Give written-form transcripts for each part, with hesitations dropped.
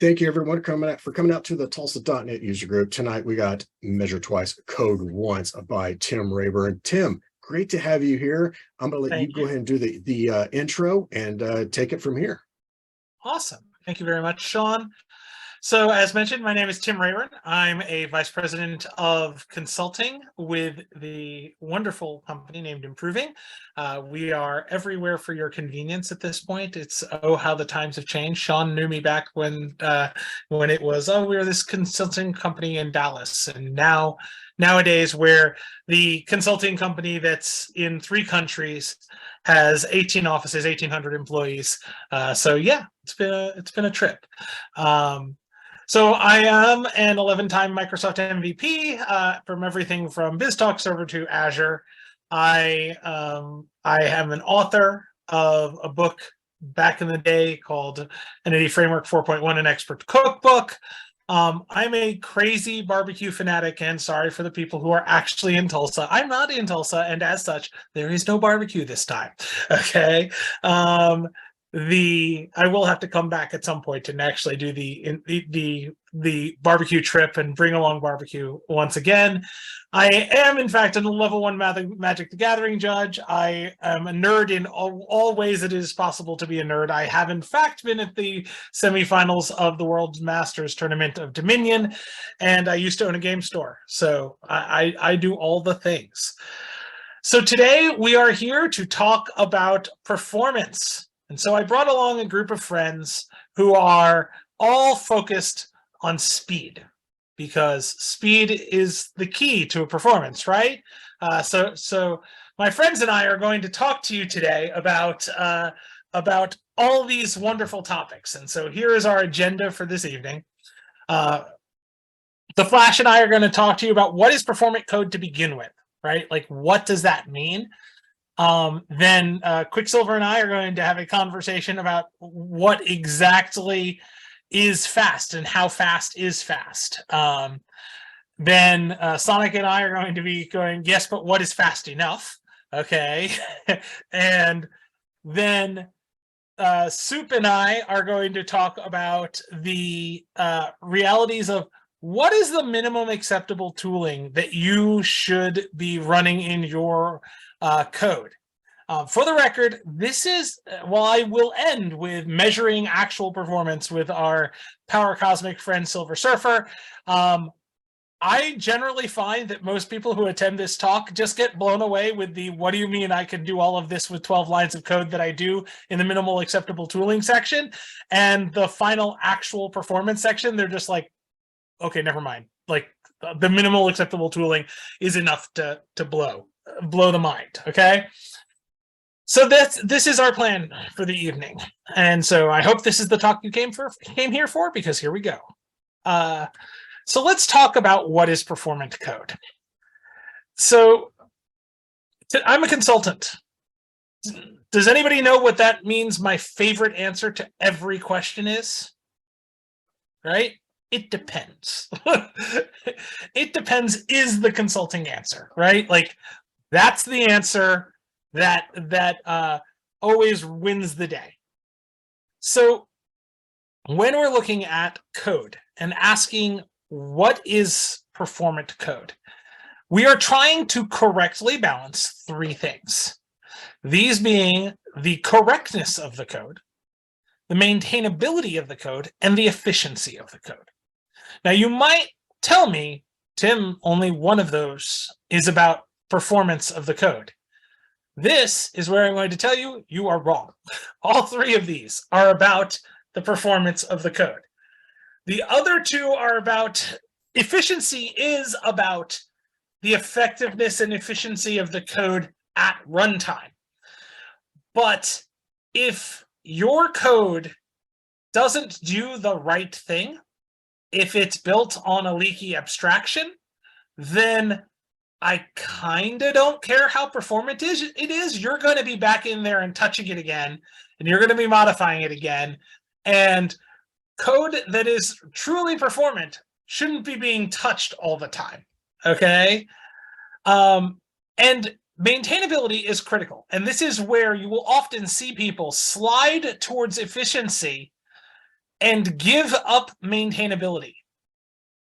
Thank you, everyone, for coming out to the Tulsa.net user group. Tonight, we got Measure Twice, Code Once by Tim Rayburn. Tim, great to have you here. I'm going to let you go ahead and do the intro and take it from here. Awesome. Thank you very much, Sean. So as mentioned, my name is Tim Rayburn. I'm a vice president of consulting with the wonderful company named Improving. We are everywhere for your convenience at this point. It's, oh, how the times have changed. Sean knew me back when it was, oh, we're this consulting company in Dallas. And nowadays we're the consulting company that's in 3 countries, has 18 offices, 1,800 employees. So yeah, it's been a trip. So I am an 11-time Microsoft MVP from everything from BizTalk Server to Azure. I am an author of a book back in the day called Entity Framework 4.1, an expert cookbook. I'm a crazy barbecue fanatic, and sorry for the people who are actually in Tulsa. I'm not in Tulsa, and as such, there is no barbecue this time. Okay. I will have to come back at some point and actually do the barbecue trip and bring along barbecue once again. I am, in fact, a level 1 Magic the Gathering judge. I am a nerd in all ways it is possible to be a nerd. I have, in fact, been at the semifinals of the World Masters Tournament of Dominion, and I used to own a game store. So I do all the things. So today we are here to talk about performance. And so I brought along a group of friends who are all focused on speed, because speed is the key to a performance, right? So my friends and I are going to talk to you today about all these wonderful topics. And so here is our agenda for this evening. The Flash and I are going to talk to you about what is performant code to begin with, right? Like, what does that mean? Then Quicksilver and I are going to have a conversation about what exactly is fast and how fast is fast. Then Sonic and I are going to be going, yes, but what is fast enough? Okay. And then Soup and I are going to talk about the realities of what is the minimum acceptable tooling that you should be running in your code. For the record, this is, well, I will end with measuring actual performance with our Power Cosmic friend Silver Surfer. I generally find that most people who attend this talk just get blown away with the, what do you mean I can do all of this with 12 lines of code that I do in the minimal acceptable tooling section? And the final actual performance section, they're just like, okay, never mind. Like, the minimal acceptable tooling is enough to blow the mind, okay? So this is our plan for the evening. And so I hope this is the talk you came here for, because here we go. So let's talk about what is performant code. So I'm a consultant. Does anybody know what that means? My favorite answer to every question is, right? It depends. It depends is the consulting answer, right? Like, that's the answer that always wins the day. So when we're looking at code and asking what is performant code, we are trying to correctly balance 3 things. These being the correctness of the code, the maintainability of the code, and the efficiency of the code. Now, you might tell me, Tim, only one of those is about performance of the code. This is where I'm going to tell you, you are wrong. All 3 of these are about the performance of the code. The other 2 are about efficiency, is about the effectiveness and efficiency of the code at runtime. But if your code doesn't do the right thing, if it's built on a leaky abstraction, then I kind of don't care how performant it is. You're going to be back in there and touching it again, and you're going to be modifying it again. And code that is truly performant shouldn't be being touched all the time, okay? And maintainability is critical. And this is where you will often see people slide towards efficiency and give up maintainability.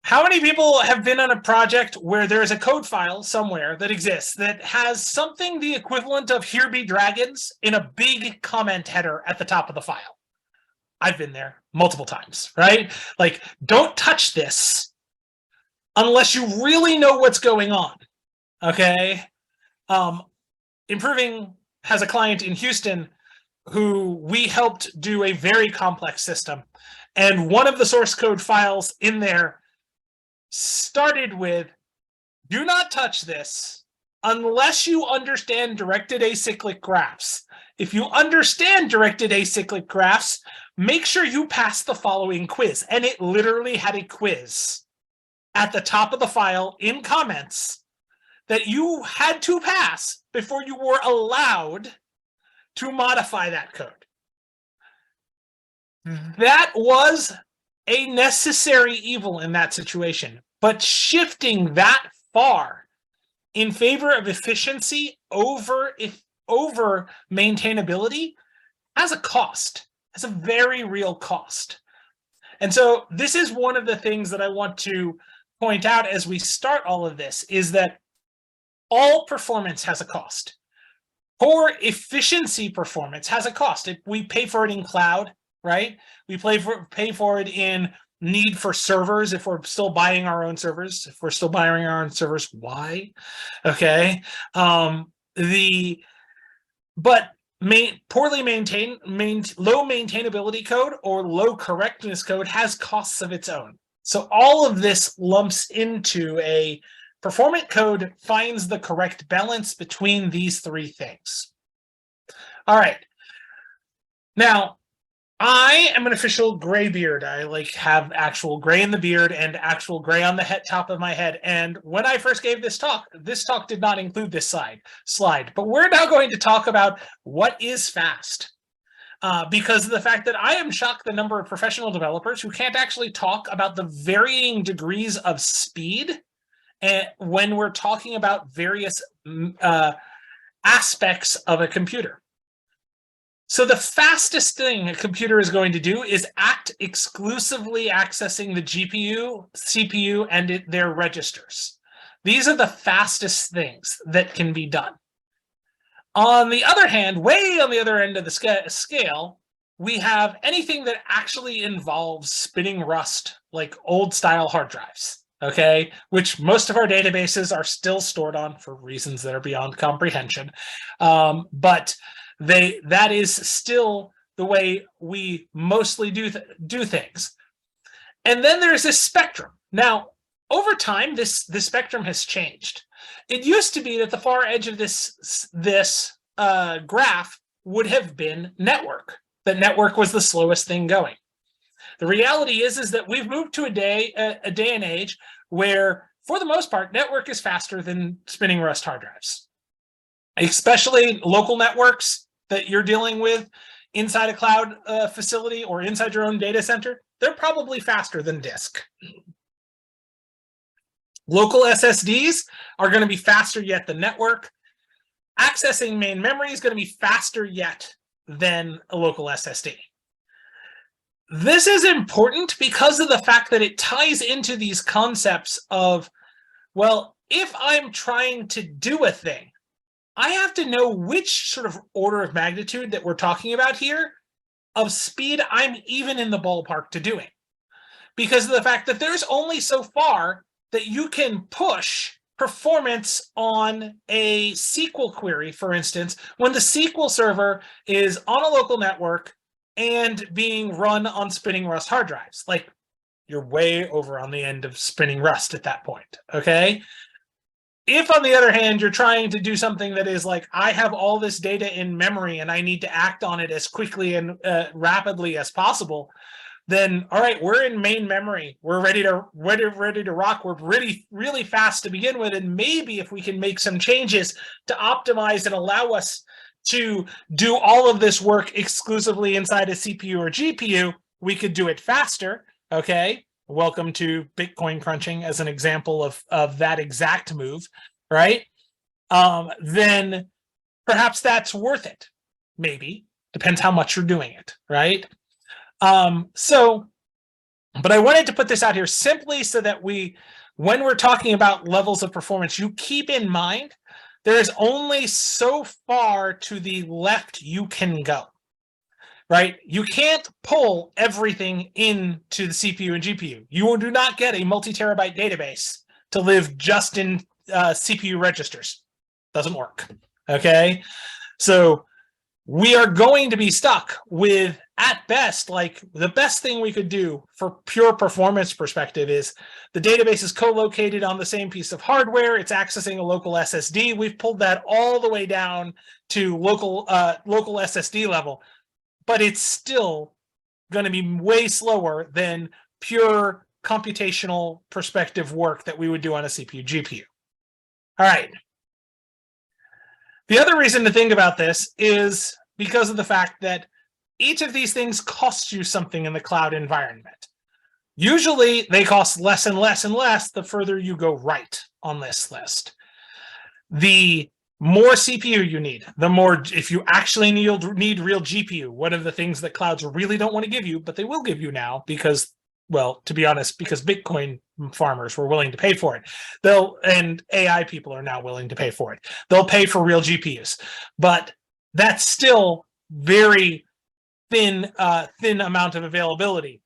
How many people have been on a project where there is a code file somewhere that exists that has something the equivalent of "here be dragons" in a big comment header at the top of the file? I've been there multiple times, right? Like, don't touch this unless you really know what's going on, okay? Improving has a client in Houston who we helped do a very complex system. And one of the source code files in there started with, "do not touch this unless you understand directed acyclic graphs. If you understand directed acyclic graphs, make sure you pass the following quiz." And it literally had a quiz at the top of the file in comments that you had to pass before you were allowed to modify that code. That was a necessary evil in that situation, but shifting that far in favor of efficiency over maintainability has a cost, has a very real cost. And so this is one of the things that I want to point out as we start all of this, is that all performance has a cost. Poor efficiency performance has a cost. If we pay for it in cloud, right? We pay for it in need for servers. If we're still buying our own servers, why? Okay. Poorly maintained, low maintainability code or low correctness code has costs of its own. So all of this lumps into a performant code finds the correct balance between these three things. All right. Now, I am an official gray beard. I have actual gray in the beard and actual gray on the top of my head. And when I first gave this talk did not include this slide. But we're now going to talk about what is fast. Because of the fact that I am shocked the number of professional developers who can't actually talk about the varying degrees of speed when we're talking about various aspects of a computer. So the fastest thing a computer is going to do is act exclusively accessing the GPU, CPU, and their registers. These are the fastest things that can be done. On the other hand, way on the other end of the scale, we have anything that actually involves spinning Rust, like old style hard drives, okay, which most of our databases are still stored on for reasons that are beyond comprehension. But that is still the way we mostly do things. And then there's this spectrum. Now, over time, this spectrum has changed. It used to be that the far edge of this graph would have been network. That network was the slowest thing going. The reality is that we've moved to a day and age where, for the most part, network is faster than spinning Rust hard drives, especially local networks that you're dealing with inside a cloud facility or inside your own data center. They're probably faster than disk. Local SSDs are going to be faster yet than network. Accessing main memory is going to be faster yet than a local SSD. This is important because of the fact that it ties into these concepts of, well, if I'm trying to do a thing, I have to know which sort of order of magnitude that we're talking about here of speed I'm even in the ballpark to doing. Because of the fact that there's only so far that you can push performance on a SQL query, for instance, when the SQL server is on a local network and being run on spinning Rust hard drives. Like, you're way over on the end of spinning Rust at that point, okay? If, on the other hand, you're trying to do something that is like, I have all this data in memory and I need to act on it as quickly and rapidly as possible, then, all right, we're in main memory. We're ready to rock. We're really fast to begin with. And maybe if we can make some changes to optimize and allow us to do all of this work exclusively inside a CPU or GPU, we could do it faster, okay? Welcome to Bitcoin crunching as an example of that exact move, right? Then perhaps that's worth it. Maybe. Depends how much you're doing it, right? But I wanted to put this out here simply so that when we're talking about levels of performance, you keep in mind there is only so far to the left you can go, right? You can't pull everything into the CPU and GPU. You do not get a multi-terabyte database to live just in CPU registers. Doesn't work, okay? So we are going to be stuck with, at best, like the best thing we could do for pure performance perspective is the database is co-located on the same piece of hardware. It's accessing a local SSD. We've pulled that all the way down to local SSD level, but it's still going to be way slower than pure computational perspective work that we would do on a CPU GPU. All right. The other reason to think about this is because of the fact that each of these things costs you something in the cloud environment. Usually they cost less and less and less the further you go right on this list. The more CPU you need, the more, if you actually need real GPU, one of the things that clouds really don't want to give you, but they will give you now because, well, to be honest, because Bitcoin farmers were willing to pay for it. And AI people are now willing to pay for it. They'll pay for real GPUs, but that's still very thin amount of availability,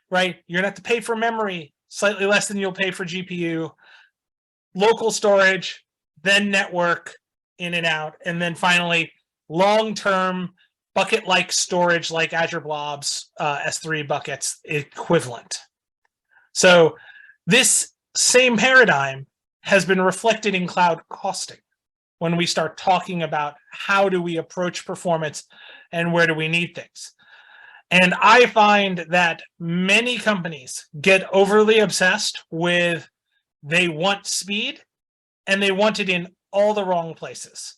right? You're gonna have to pay for memory slightly less than you'll pay for GPU, local storage, then network in and out, and then finally long-term bucket-like storage like Azure Blobs, S3 buckets equivalent. So this same paradigm has been reflected in cloud costing when we start talking about how do we approach performance and where do we need things. And I find that many companies get overly obsessed with they want speed and they want it in all the wrong places.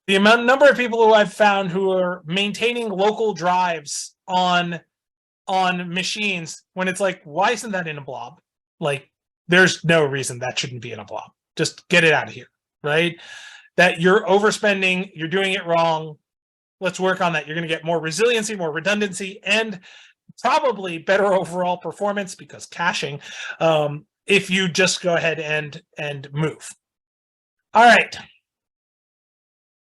The number of people who I've found who are maintaining local drives on machines when it's like, why isn't that in a blob? Like, there's no reason that shouldn't be in a blob. Just get it out of here, right? That you're overspending, you're doing it wrong. Let's work on that. You're going to get more resiliency, more redundancy, and probably better overall performance because caching, if you just go ahead and move. All right.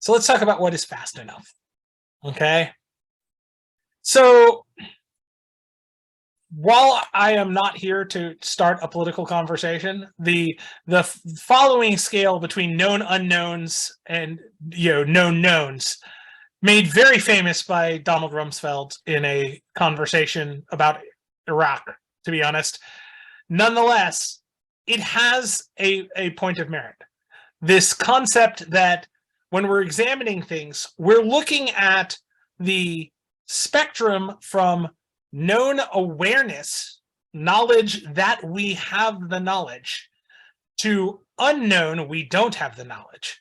So let's talk about what is fast enough. Okay. So while I am not here to start a political conversation, the following scale between known unknowns and known knowns, made very famous by Donald Rumsfeld in a conversation about Iraq, to be honest. Nonetheless, it has a point of merit. This concept that when we're examining things, we're looking at the spectrum from known awareness, knowledge that we have the knowledge, to unknown, we don't have the knowledge.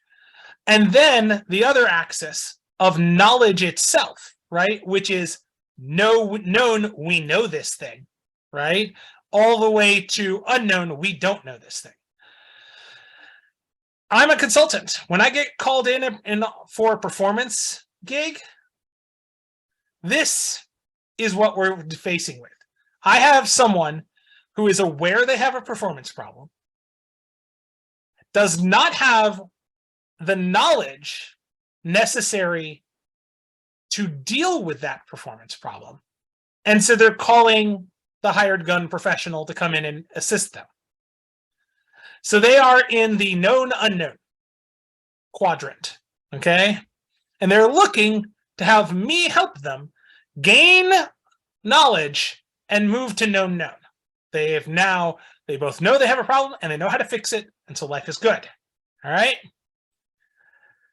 And then the other axis of knowledge itself, right? Which is known, we know this thing, right? All the way to unknown, we don't know this thing. I'm a consultant. When I get called in for a performance gig, this is what we're facing with. I have someone who is aware they have a performance problem, does not have the knowledge necessary to deal with that performance problem. And so they're calling the hired gun professional to come in and assist them. So they are in the known unknown quadrant, okay? And they're looking to have me help them gain knowledge and move to known known. They both know they have a problem and they know how to fix it, and so life is good, all right?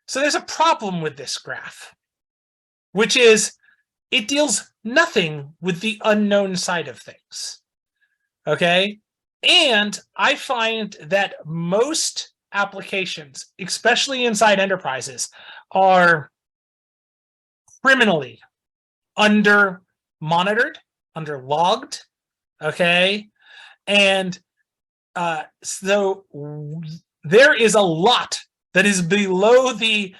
So there's a problem with this graph, which is it deals nothing with the unknown side of things, okay? And I find that most applications, especially inside enterprises, are criminally under-monitored, under-logged, okay? And so there is a lot that is below the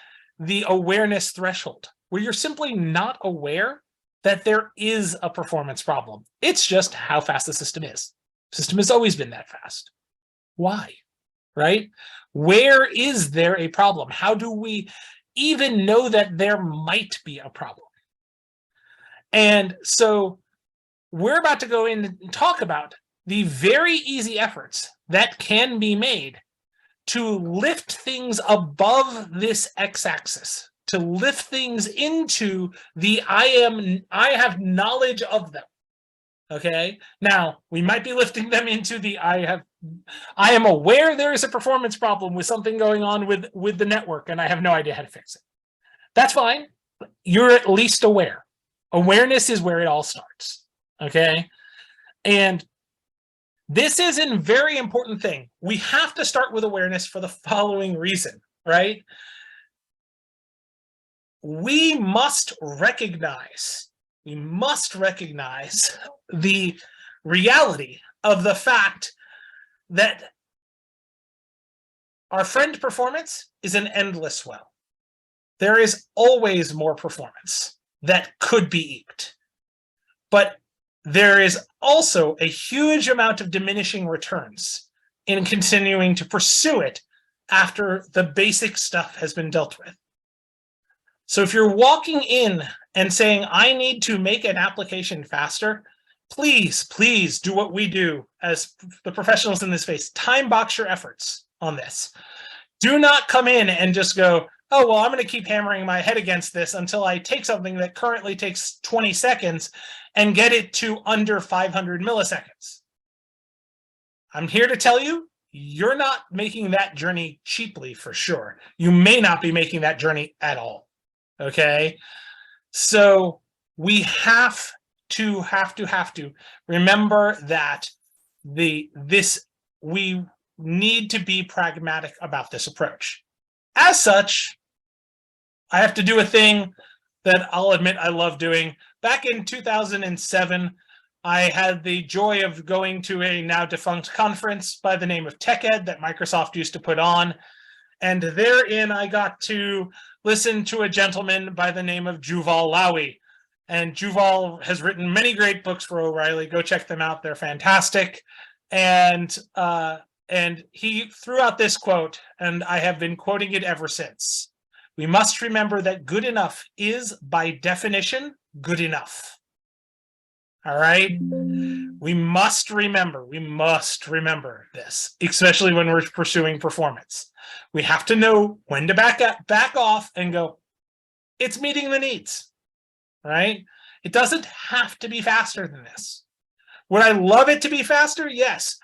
awareness threshold, where you're simply not aware that there is a performance problem. It's just how fast the system is. The system has always been that fast. Why? Right? Where is there a problem? How do we even know that there might be a problem? And so we're about to go in and talk about the very easy efforts that can be made to lift things above this x-axis, to lift things into the I have knowledge of them. Okay. Now we might be lifting them into the I am aware there is a performance problem with something going on with the network, and I have no idea how to fix it. That's fine. You're at least aware. Awareness is where it all starts. Okay. And this is a very important thing. We have to start with awareness for the following reason, right? We must recognize the reality of the fact that our friend performance is an endless well. There is always more performance that could be eked, but there is also a huge amount of diminishing returns in continuing to pursue it after the basic stuff has been dealt with. So if you're walking in and saying, I need to make an application faster, please, please do what we do as the professionals in this space. Time box your efforts on this. Do not come in and just go, oh, well, I'm going to keep hammering my head against this until I take something that currently takes 20 seconds and get it to under 500 milliseconds. I'm here to tell you, you're not making that journey cheaply for sure. You may not be making that journey at all. Okay. So we have to remember that we need to be pragmatic about this approach. As such, I have to do a thing that I'll admit I love doing. Back in 2007, I had the joy of going to a now defunct conference by the name of TechEd that Microsoft used to put on. And therein, I got to listen to a gentleman by the name of Yuval Lawi. And Yuval has written many great books for O'Reilly. Go check them out. They're fantastic. And he threw out this quote, and I have been quoting it ever since. We must remember that good enough is, by definition, good enough. All right? We must remember this, especially when we're pursuing performance. We have to know when to back off and go, it's meeting the needs, right? It doesn't have to be faster than this. Would I love it to be faster? Yes.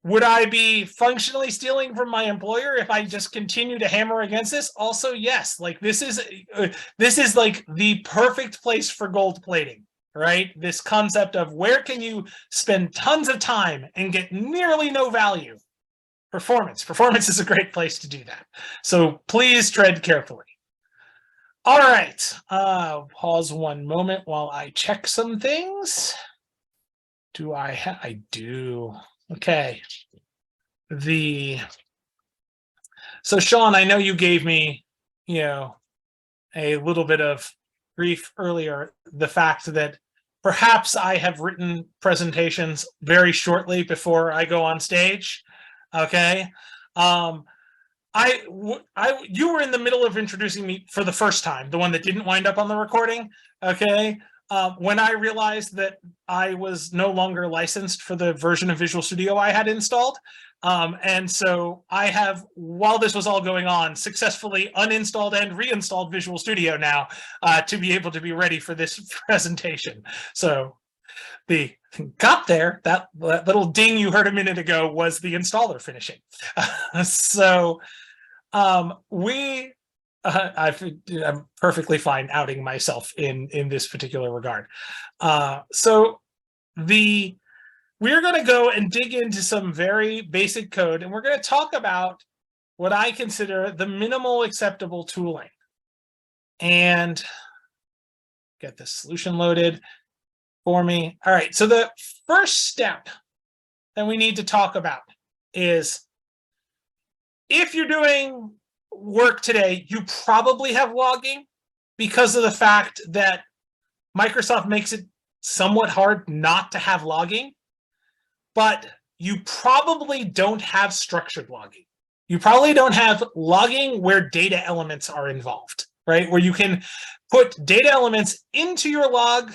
Would I be functionally stealing from my employer if I just continue to hammer against this? Also, yes. Like this is like the perfect place for gold plating, right? This concept of where can you spend tons of time and get nearly no value? Performance. Performance is a great place to do that. So please tread carefully. All right. Pause one moment while I check some things. Do I? I do. Okay. So Sean, I know you gave me, a little bit of grief earlier, the fact that perhaps I have written presentations very shortly before I go on stage. Okay. You were in the middle of introducing me for the first time, the one that didn't wind up on the recording. Okay. When I realized that I was no longer licensed for the version of Visual Studio I had installed. And so I have, while this was all going on, successfully uninstalled and reinstalled Visual Studio now to be able to be ready for this presentation. So got there, that little ding you heard a minute ago was the installer finishing. I'm perfectly fine outing myself in this particular regard. We're going to go and dig into some very basic code, and we're going to talk about what I consider the minimal acceptable tooling. And get this solution loaded for me. All right, so the first step that we need to talk about is if you're doing work today, you probably have logging because of the fact that Microsoft makes it somewhat hard not to have logging, but you probably don't have structured logging. You probably don't have logging where data elements are involved, right? Where you can put data elements into your log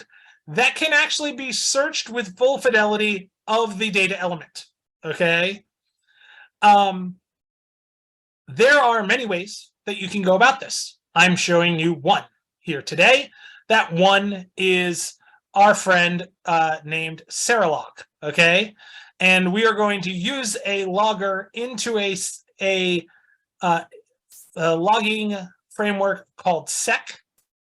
that can actually be searched with full fidelity of the data element, okay? There are many ways that you can go about this. I'm showing you one here today. That one is our friend named Seralog, okay? And we are going to use a logger into a logging framework called sec.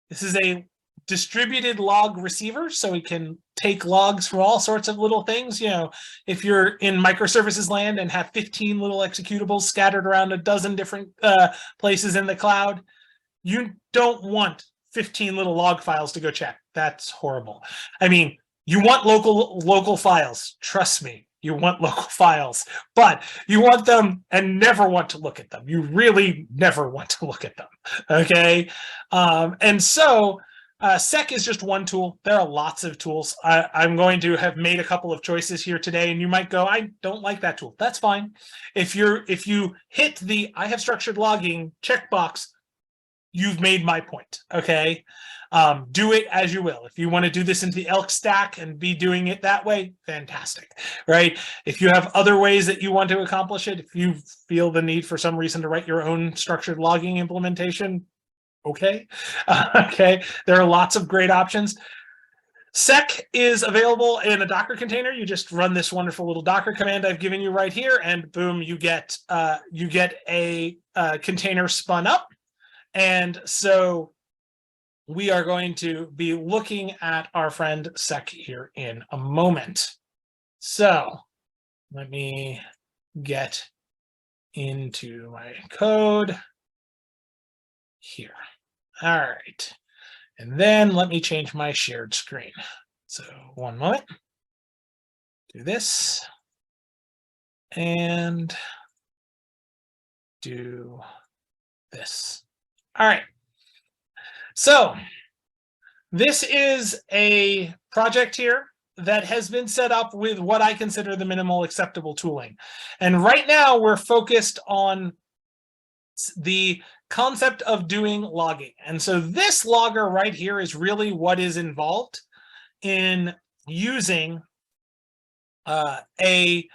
This is a distributed log receiver, so it can take logs from all sorts of little things. You know, if you're in microservices land and have 15 little executables scattered around a dozen different places in the cloud, you don't want 15 little log files to go check. That's horrible. I mean, you want local files. Trust me, you want local files, but you want them and never want to look at them. You really never want to look at them, okay? And so sec is just one tool. There are lots of tools. I'm going to have made a couple of choices here today, and you might go, I don't like that tool. That's fine. If you hit the I have structured logging checkbox, you've made my point, okay? Do it as you will. If you want to do this into the elk stack and be doing it that way, fantastic, right? If you have other ways that you want to accomplish it, if you feel the need for some reason to write your own structured logging implementation, okay. Okay, there are lots of great options. Sec is available in a Docker container. You just run this wonderful little Docker command I've given you right here, and boom, you get a container spun up. And so we are going to be looking at our friend sec here in a moment. So let me get into my code here. All right. And then let me change my shared screen. So one moment. Do this. And do this. All right. So this is a project here that has been set up with what I consider the minimal acceptable tooling. And right now we're focused on the concept of doing logging. And so this logger right here is really what is involved in using a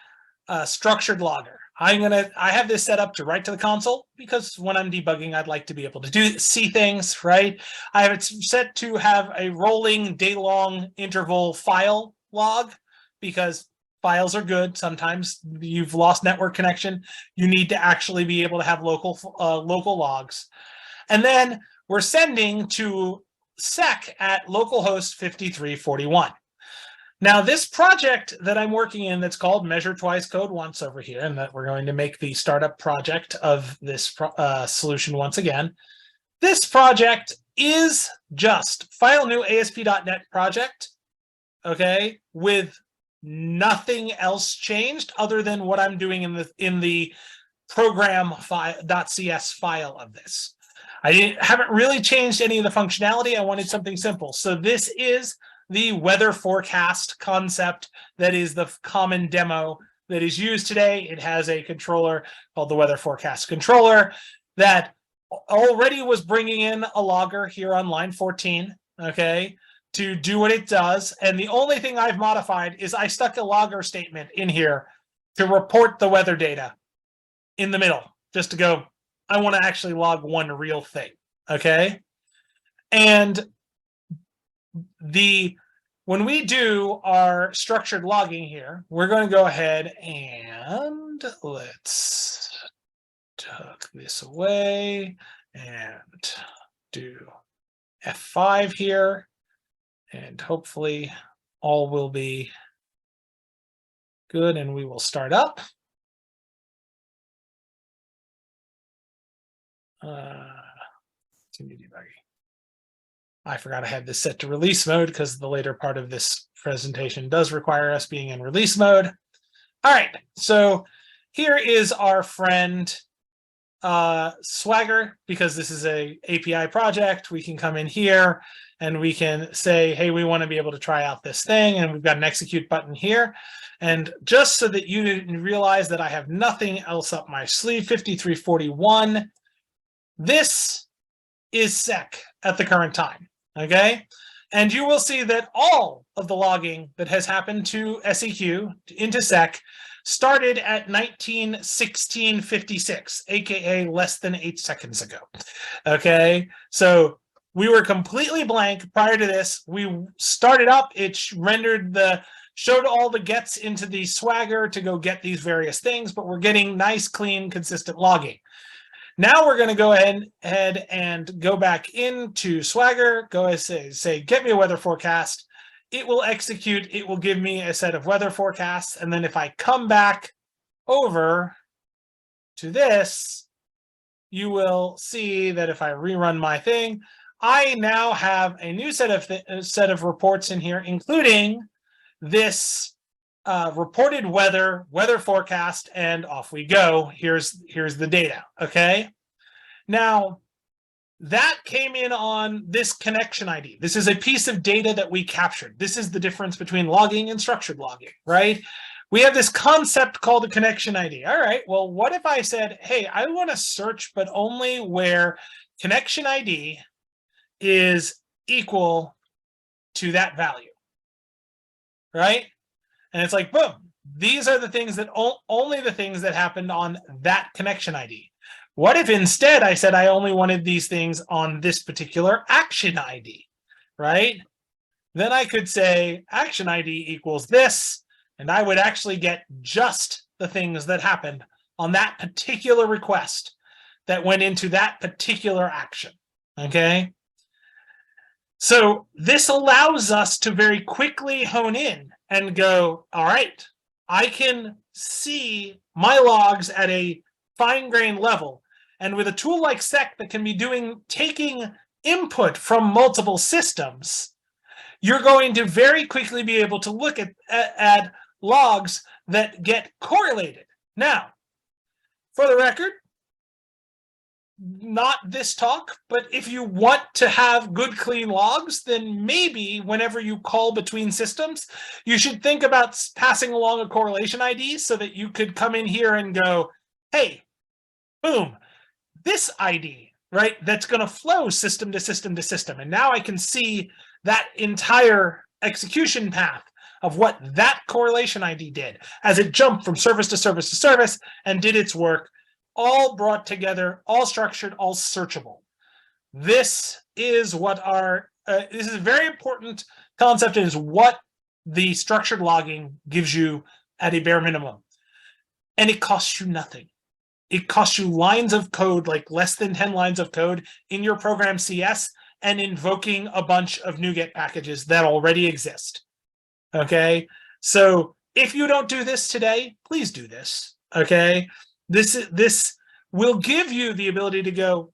structured logger. I have this set up to write to the console because when I'm debugging, I'd like to be able to see things, right? I have it set to have a rolling day-long interval file log because files are good. Sometimes you've lost network connection. You need to actually be able to have local logs. And then we're sending to sec at localhost 5341. Now, this project that I'm working in that's called Measure Twice Code Once over here, and that we're going to make the startup project of this solution once again. This project is just file new ASP.NET project, okay, with nothing else changed other than what I'm doing in the program .cs file of this. I haven't really changed any of the functionality. I wanted something simple. So this is the weather forecast concept that is the common demo that is used today. It has a controller called the weather forecast controller that already was bringing in a logger here on line 14, okay, to do what it does. And the only thing I've modified is I stuck a logger statement in here to report the weather data in the middle, just to go, I want to actually log one real thing, okay? And when we do our structured logging here, we're going to go ahead and let's tuck this away and do F5 here, and hopefully all will be good and we will start up. Continue debugging. I forgot I had this set to release mode because the later part of this presentation does require us being in release mode. All right, so here is our friend Swagger, because this is a API project, we can come in here and we can say, hey, we want to be able to try out this thing. And we've got an execute button here. And just so that you didn't realize that I have nothing else up my sleeve, 5341, this is sec at the current time, okay? And you will see that all of the logging that has happened to SEQ into sec started at 19:16:56, aka less than 8 seconds ago. Okay, so we were completely blank prior to this. We started up, it showed all the gets into the Swagger to go get these various things, but we're getting nice, clean, consistent logging. Now we're going to go ahead and go back into Swagger, go ahead and say, get me a weather forecast. It will execute, it will give me a set of weather forecasts. And then if I come back over to this, you will see that if I rerun my thing, I now have a new set of reports in here, including this reported weather forecast, and off we go. Here's the data, okay? Now, that came in on this connection ID. This is a piece of data that we captured. This is the difference between logging and structured logging, right? We have this concept called a connection ID. All right, well, what if I said, hey, I want to search, but only where connection ID is equal to that value, right? And it's like, boom, these are the things that only the things that happened on that connection ID. What if instead I said I only wanted these things on this particular action ID, right? Then I could say action ID equals this, and I would actually get just the things that happened on that particular request that went into that particular action, okay? So this allows us to very quickly hone in and go, all right, I can see my logs at a fine-grained level. And with a tool like sec that can be taking input from multiple systems, you're going to very quickly be able to look at logs that get correlated. Now, for the record, not this talk, but if you want to have good, clean logs, then maybe whenever you call between systems, you should think about passing along a correlation ID so that you could come in here and go, hey, boom, this ID, right? That's going to flow system to system to system. And now I can see that entire execution path of what that correlation ID did as it jumped from service to service to service and did its work, all brought together, all structured, all searchable. This is what this is a very important concept, and is what the structured logging gives you at a bare minimum. And it costs you nothing. It costs you lines of code, like less than 10 lines of code in your program CS, and invoking a bunch of NuGet packages that already exist. Okay, so if you don't do this today, please do this. Okay, this will give you the ability to go,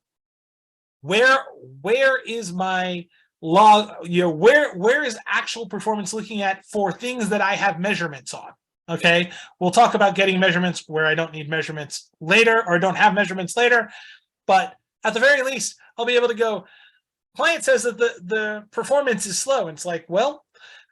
where is my log? Where is actual performance looking at for things that I have measurements on? Okay, we'll talk about getting measurements where I don't need measurements later, or don't have measurements later, but at the very least, I'll be able to go, client says that the performance is slow. And it's like, well,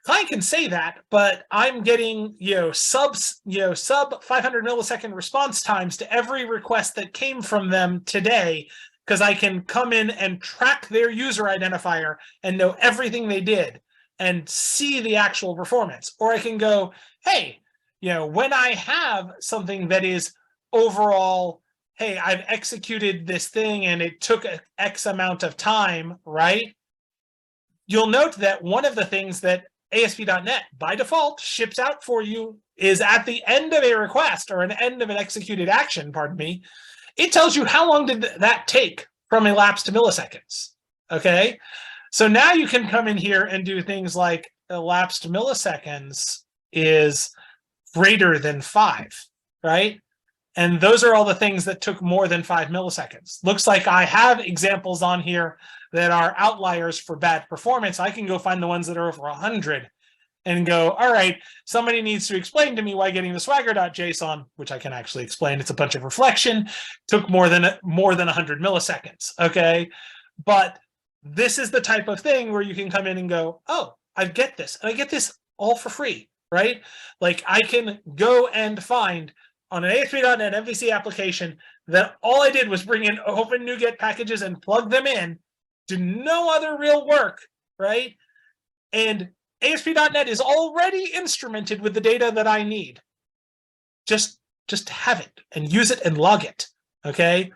client can say that, but I'm getting sub 500 millisecond response times to every request that came from them today, because I can come in and track their user identifier and know everything they did and see the actual performance. Or I can go, hey, when I have something that is overall, hey, I've executed this thing and it took X amount of time, right? You'll note that one of the things that ASP.NET by default ships out for you is at the end of a request, or an end of an executed action, pardon me, it tells you how long did that take from elapsed to milliseconds, okay? So now you can come in here and do things like elapsed milliseconds is greater than 5, right? And those are all the things that took more than 5 milliseconds. Looks like I have examples on here that are outliers for bad performance. I can go find the ones that are over 100. and go, all right, somebody needs to explain to me why getting the swagger.json, which I can actually explain, it's a bunch of reflection, took more than 100 milliseconds, okay? But this is the type of thing where you can come in and go, oh, I get this, and I get this all for free, right? Like I can go and find on an ASP.NET MVC application that all I did was bring in open NuGet packages and plug them in, do no other real work, right? And ASP.NET is already instrumented with the data that I need. Just have it and use it and log it, okay?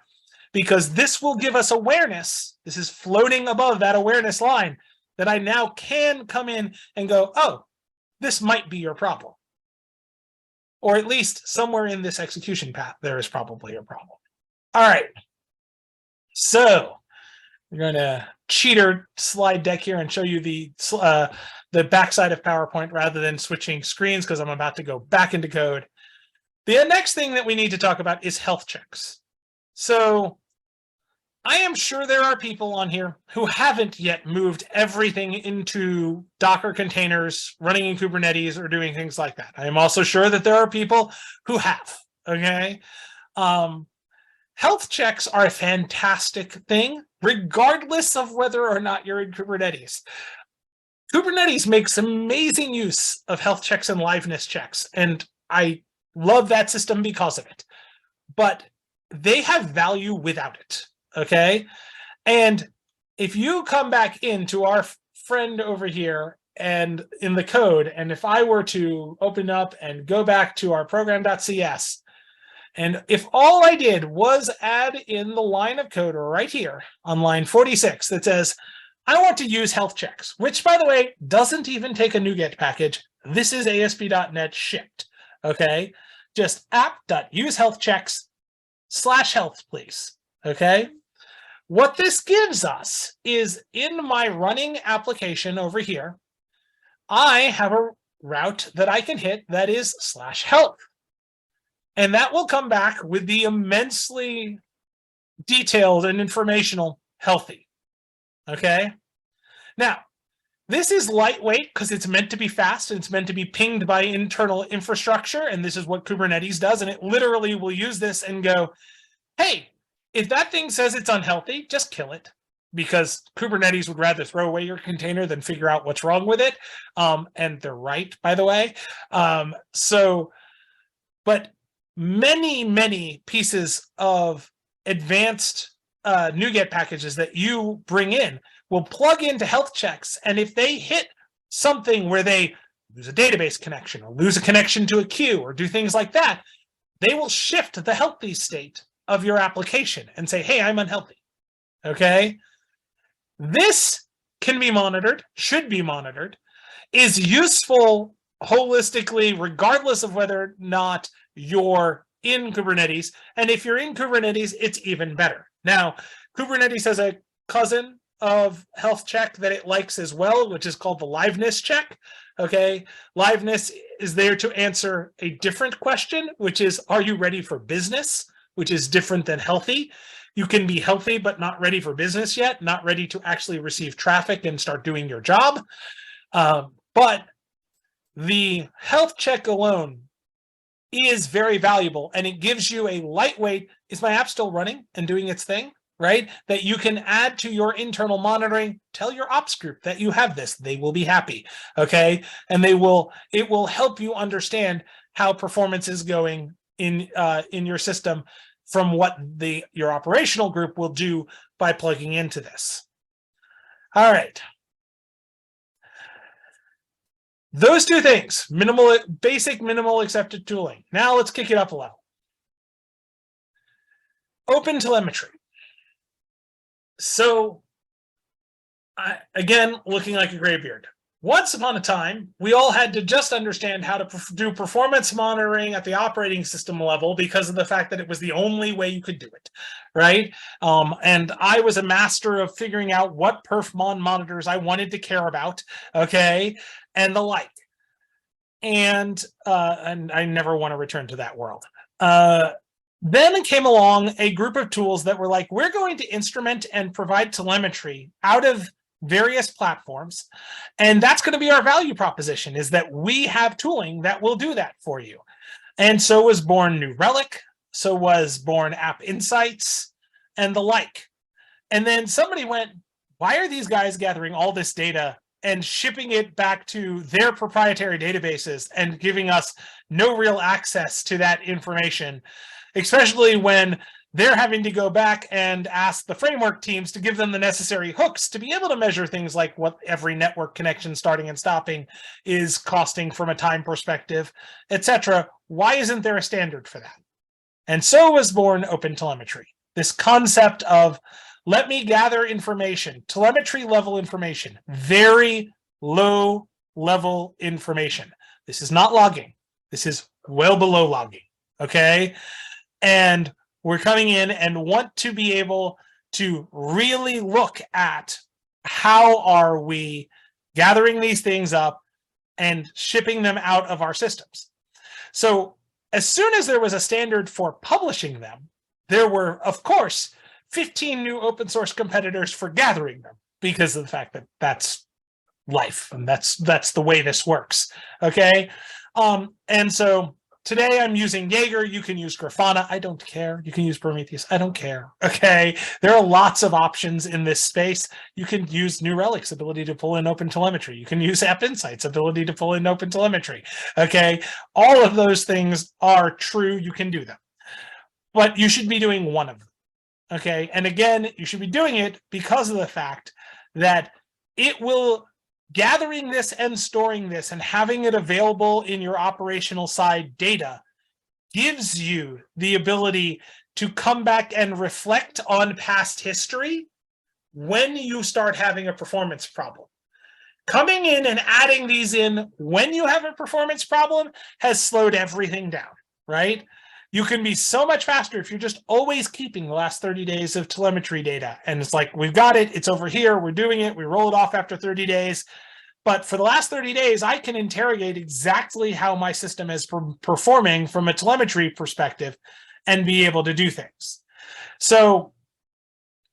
Because this will give us awareness. This is floating above that awareness line that I now can come in and go, oh, this might be your problem. Or at least somewhere in this execution path, there is probably a problem. All right. So we're going to cheater slide deck here and show you the backside of PowerPoint rather than switching screens because I'm about to go back into code. The next thing that we need to talk about is health checks. So I am sure there are people on here who haven't yet moved everything into Docker containers, running in Kubernetes, or doing things like that. I am also sure that there are people who have, okay? Health checks are a fantastic thing, regardless of whether or not you're in Kubernetes. Kubernetes makes amazing use of health checks and liveness checks, and I love that system because of it. But they have value without it. Okay. And if you come back into our friend over here and in the code, and if I were to open up and go back to our program.cs, and if all I did was add in the line of code right here on line 46 that says, I want to use health checks, which by the way, doesn't even take a NuGet package. This is ASP.NET shipped. Okay. Just app.usehealthchecks/health, please. Okay. What this gives us is in my running application over here, I have a route that I can hit that is /health. And that will come back with the immensely detailed and informational healthy. Okay. Now, this is lightweight because it's meant to be fast and it's meant to be pinged by internal infrastructure. And this is what Kubernetes does. And it literally will use this and go, hey, if that thing says it's unhealthy, just kill it, because Kubernetes would rather throw away your container than figure out what's wrong with it. And they're right, by the way. But many pieces of advanced NuGet packages that you bring in will plug into health checks. And if they hit something where they lose a database connection or lose a connection to a queue or do things like that, they will shift the healthy state of your application and say, hey, I'm unhealthy, okay? This can be monitored, should be monitored, is useful holistically, regardless of whether or not you're in Kubernetes. And if you're in Kubernetes, it's even better. Now, Kubernetes has a cousin of health check that it likes as well, which is called the liveness check, okay? Liveness is there to answer a different question, which is, are you ready for business? Which is different than healthy. You can be healthy, but not ready for business yet, not ready to actually receive traffic and start doing your job. But the health check alone is very valuable, and it gives you a lightweight, is my app still running and doing its thing, right? That you can add to your internal monitoring, tell your ops group that you have this, they will be happy, okay? And it will help you understand how performance is going in your system from what your operational group will do by plugging into this. All right. Those two things, basic minimal accepted tooling. Now let's kick it up a level. Open telemetry. So again, looking like a graybeard. Once upon a time, we all had to just understand how to do performance monitoring at the operating system level because of the fact that it was the only way you could do it, right? And I was a master of figuring out what perfmon monitors I wanted to care about, okay, and the like. And I never want to return to that world. Then came along a group of tools that were like, we're going to instrument and provide telemetry out of various platforms. And that's going to be our value proposition, is that we have tooling that will do that for you. And so was born New Relic, so was born App Insights, and the like. And then somebody went, why are these guys gathering all this data and shipping it back to their proprietary databases and giving us no real access to that information, especially when they're having to go back and ask the framework teams to give them the necessary hooks to be able to measure things like what every network connection starting and stopping is costing from a time perspective, etc. Why isn't there a standard for that? And so was born OpenTelemetry, this concept of, let me gather information, telemetry level information, very low level information. This is not logging. This is well below logging, okay? And we're coming in and want to be able to really look at how are we gathering these things up and shipping them out of our systems. So as soon as there was a standard for publishing them, there were, of course, 15 new open source competitors for gathering them, because of the fact that that's life and that's the way this works. Okay. And so today I'm using Jaeger. You can use Grafana. I don't care. You can use Prometheus. I don't care. Okay. There are lots of options in this space. You can use New Relic's ability to pull in OpenTelemetry. You can use App Insights' ability to pull in OpenTelemetry. Okay. All of those things are true. You can do them, but you should be doing one of them. Okay. And again, you should be doing it because of the fact that it will, gathering this and storing this and having it available in your operational side data gives you the ability to come back and reflect on past history when you start having a performance problem. Coming in and adding these in when you have a performance problem has slowed everything down, right? You can be so much faster if you're just always keeping the last 30 days of telemetry data. And it's like, we've got it, it's over here, we're doing it, we roll it off after 30 days. But for the last 30 days, I can interrogate exactly how my system is performing from a telemetry perspective and be able to do things. So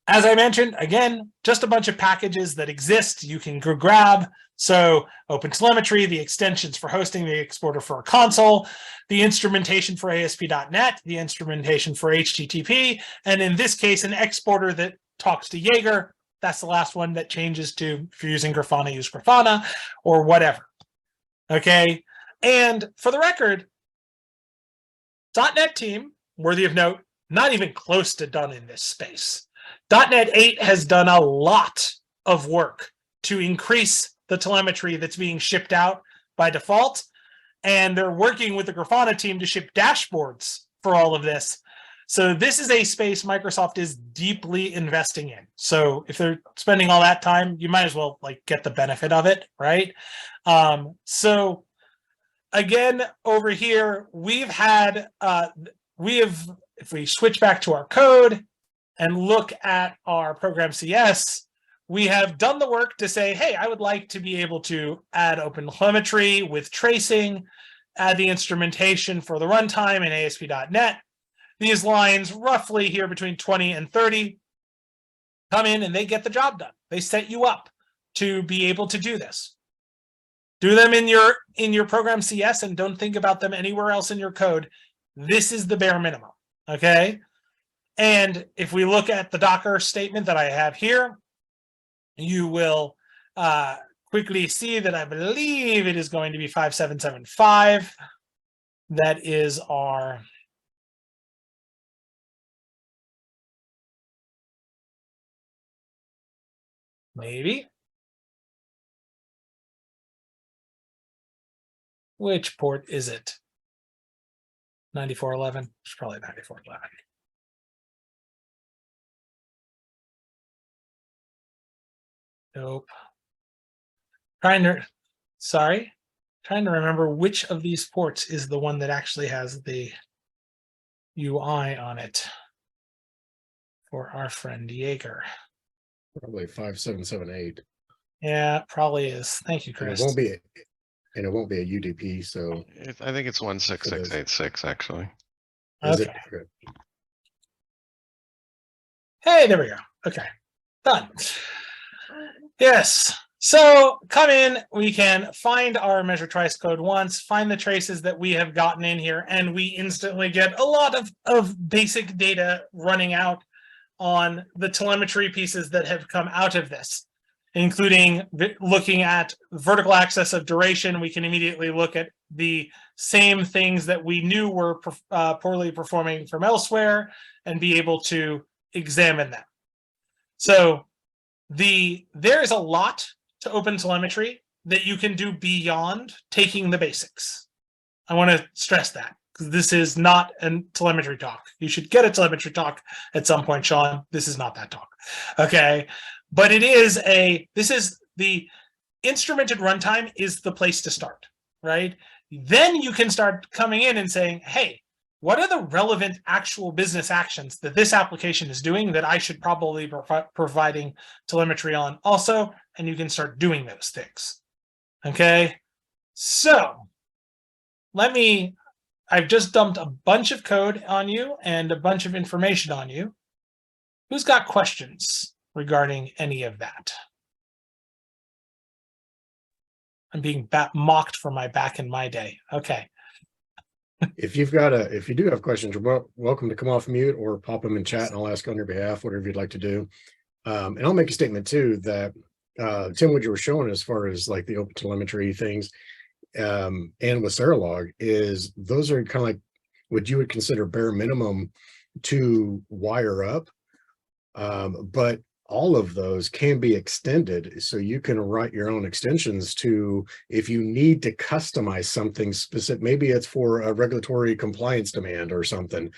as I mentioned, again, just a bunch of packages that exist you can grab. So OpenTelemetry, the extensions for hosting, the exporter for a console, the instrumentation for ASP.NET, the instrumentation for HTTP, and in this case, an exporter that talks to Jaeger. That's the last one that changes to, if you're using Grafana, use Grafana or whatever. Okay. And for the record, .NET team, worthy of note, not even close to done in this space. .NET 8 has done a lot of work to increase the telemetry that's being shipped out by default. And they're working with the Grafana team to ship dashboards for all of this. So this is a space Microsoft is deeply investing in. So if they're spending all that time, you might as well like get the benefit of it, right? So again, over here, we've had, if we switch back to our code and look at our program CS, we have done the work to say, hey, I would like to be able to add OpenTelemetry with tracing, add the instrumentation for the runtime in ASP.NET. These lines roughly here between 20 and 30 come in and they get the job done. They set you up to be able to do this. Do them in your program CS and don't think about them anywhere else in your code. This is the bare minimum, okay? And if we look at the Docker statement that I have here, you will quickly see that I believe it is going to be 5775. That is our maybe. Which port is it? 9411. It's probably 9411. Nope. Trying to remember which of these ports is the one that actually has the UI on it for our friend Jaeger. Probably 5778. Yeah, it probably is. Thank you, Chris. And it won't be a UDP, so I think it's 16686 actually. is Okay. it? Okay. Hey, there we go. Okay, done. Yes. So come in, we can find our measure twice code once, find the traces that we have gotten in here, and we instantly get a lot of basic data running out on the telemetry pieces that have come out of this, including looking at vertical axis of duration. We can immediately look at the same things that we knew were poorly performing from elsewhere and be able to examine them. So there is a lot to open telemetry that you can do beyond taking the basics. I want to stress that, because this is not a telemetry talk. You should get a telemetry talk at some point, Sean. This is not that talk. Okay. But this is the instrumented runtime is the place to start, right? Then you can start coming in and saying, hey, what are the relevant actual business actions that this application is doing that I should probably be providing telemetry on also? And you can start doing those things. Okay. So I've just dumped a bunch of code on you and a bunch of information on you. Who's got questions regarding any of that? I'm being mocked for my back in my day. Okay. If you do have questions, you're welcome to come off mute or pop them in chat and I'll ask on your behalf, whatever you'd like to do. And I'll make a statement too that Tim, what you were showing as far as like the open telemetry things and with Serolog is those are kind of like what you would consider bare minimum to wire up. But all of those can be extended. So you can write your own extensions to, if you need to customize something specific, maybe it's for a regulatory compliance demand or something,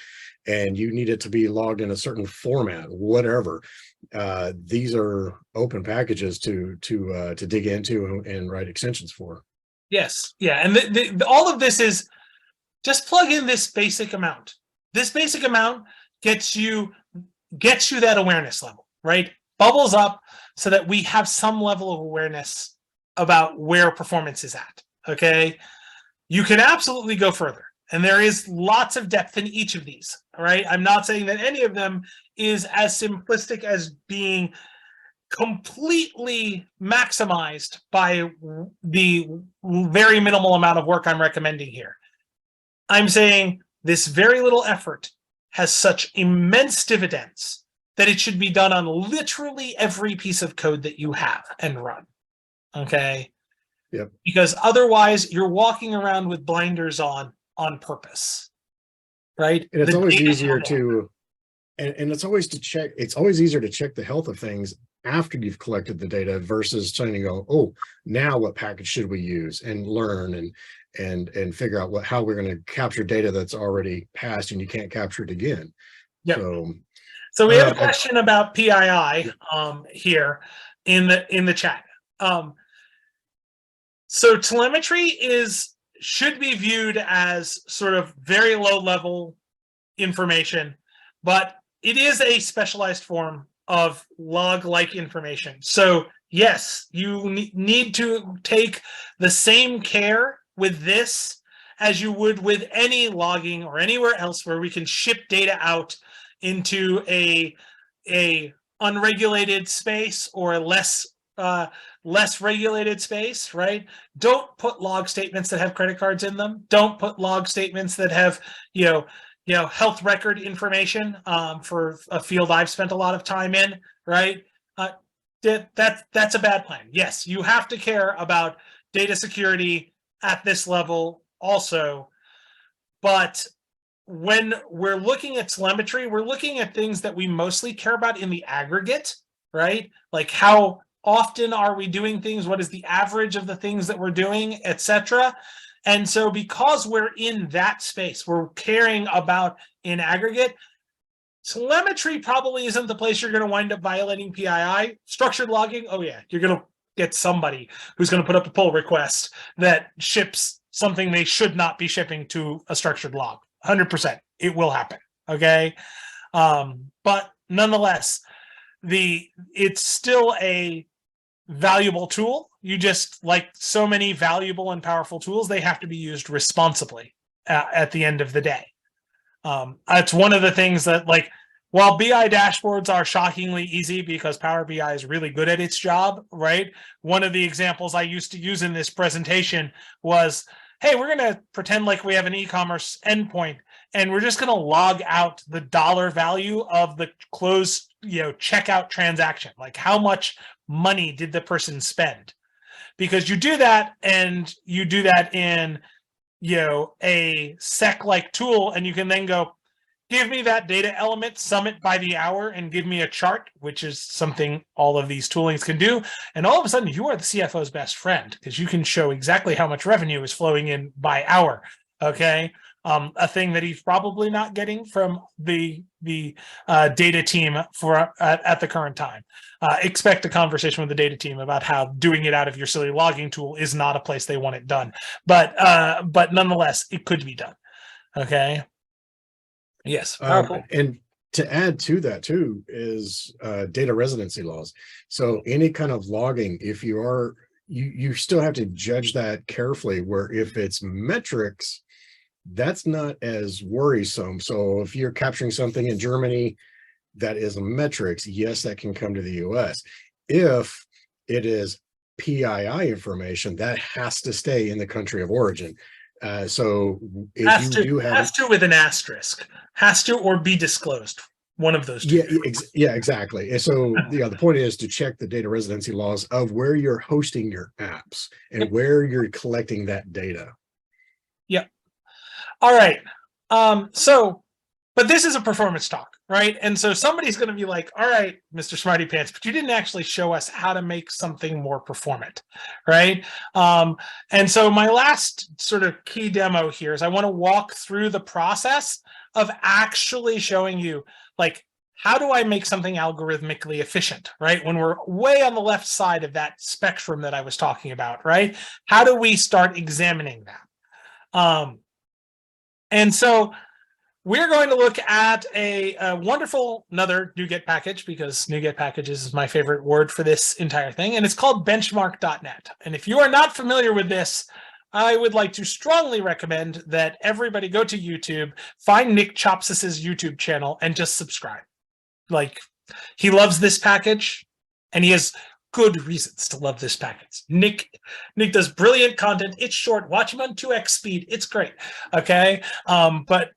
and you need it to be logged in a certain format, whatever. These are open packages to dig into and write extensions for. Yes. Yeah. And all of this is just plug in this basic amount. This basic amount gets you that awareness level, right? Bubbles up so that we have some level of awareness about where performance is at. Okay. You can absolutely go further. And there is lots of depth in each of these. All right. I'm not saying that any of them is as simplistic as being completely maximized by the very minimal amount of work I'm recommending here. I'm saying this very little effort has such immense dividends that it should be done on literally every piece of code that you have and run. Okay. Yep. Because otherwise you're walking around with blinders on purpose. Right. And it's always easier to, and it's always to check, it's always easier to check the health of things after you've collected the data versus trying to go, oh, now what package should we use and learn and figure out how we're going to capture data that's already passed and you can't capture it again. Yep. So we have a question about PII here in the chat. So telemetry should be viewed as sort of very low level information, but it is a specialized form of log-like information. So yes, you need to take the same care with this as you would with any logging or anywhere else where we can ship data out into a unregulated space or a less regulated space, right? Don't put log statements that have credit cards in them. Don't put log statements that have, health record information for a field I've spent a lot of time in, right? That's a bad plan. Yes, you have to care about data security at this level also, but when we're looking at telemetry, we're looking at things that we mostly care about in the aggregate, right? Like how often are we doing things? What is the average of the things that we're doing, etc. And so because we're in that space, we're caring about in aggregate, telemetry probably isn't the place you're going to wind up violating PII. Structured logging, oh yeah, you're going to get somebody who's going to put up a pull request that ships something they should not be shipping to a structured log. 100%, it will happen. Okay, but nonetheless, it's still a valuable tool. You just, like so many valuable and powerful tools, they have to be used responsibly at the end of the day. It's one of the things that, like, while BI dashboards are shockingly easy because Power BI is really good at its job, right? One of the examples I used to use in this presentation was, hey, we're going to pretend like we have an e-commerce endpoint, and we're just going to log out the dollar value of the closed, checkout transaction. Like, how much money did the person spend? Because you do that, and you do that in, a sec-like tool, and you can then go, give me that data element, sum it by the hour, and give me a chart, which is something all of these toolings can do. And all of a sudden, you are the CFO's best friend because you can show exactly how much revenue is flowing in by hour. Okay, a thing that he's probably not getting from the data team at the current time. Expect a conversation with the data team about how doing it out of your silly logging tool is not a place they want it done. But nonetheless, it could be done. Okay. Yes. And to add to that too is data residency laws. So any kind of logging, if you are, you still have to judge that carefully, where if it's metrics, that's not as worrisome. So if you're capturing something in Germany that is metrics, yes, that can come to the US. If it is PII information, that has to stay in the country of origin. So if you do have has to with an asterisk, has to or be disclosed, one of those two. Yeah, exactly. And so the point is to check the data residency laws of where you're hosting your apps and where you're collecting that data. Yep. All right. But this is a performance talk, right? And so somebody's going to be like, all right, Mr. Smarty Pants, but you didn't actually show us how to make something more performant, right? And so my last sort of key demo here is I want to walk through the process of actually showing you, like, how do I make something algorithmically efficient, right? When we're way on the left side of that spectrum that I was talking about, right? How do we start examining that? And so we're going to look at a wonderful, another NuGet package, because NuGet packages is my favorite word for this entire thing, and it's called benchmark.net. And if you are not familiar with this, I would like to strongly recommend that everybody go to YouTube, find Nick Chopsis's YouTube channel, and just subscribe. Like, he loves this package, and he has good reasons to love this package. Nick does brilliant content. It's short. Watch him on 2x speed. It's great. Okay. But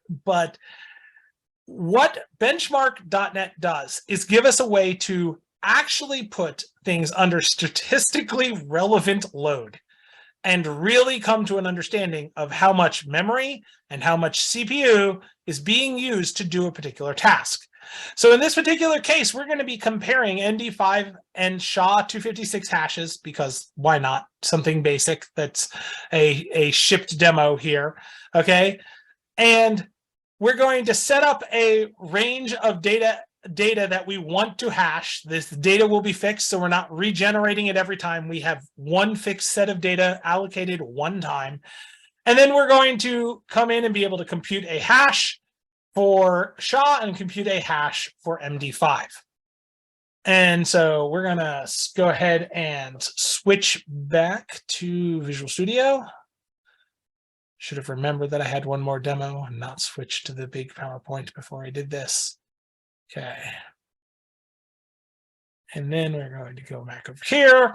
what benchmark.net does is give us a way to actually put things under statistically relevant load and really come to an understanding of how much memory and how much CPU is being used to do a particular task. So in this particular case, we're going to be comparing ND5 and SHA-256 hashes, because why not? Something basic that's a shipped demo here, okay? And we're going to set up a range of data that we want to hash. This data will be fixed, so we're not regenerating it every time. We have one fixed set of data allocated one time. And then we're going to come in and be able to compute a hash for SHA and compute a hash for MD5. And so we're going to go ahead and switch back to Visual Studio. Should have remembered that I had one more demo and not switched to the big PowerPoint before I did this. Okay. And then we're going to go back over here.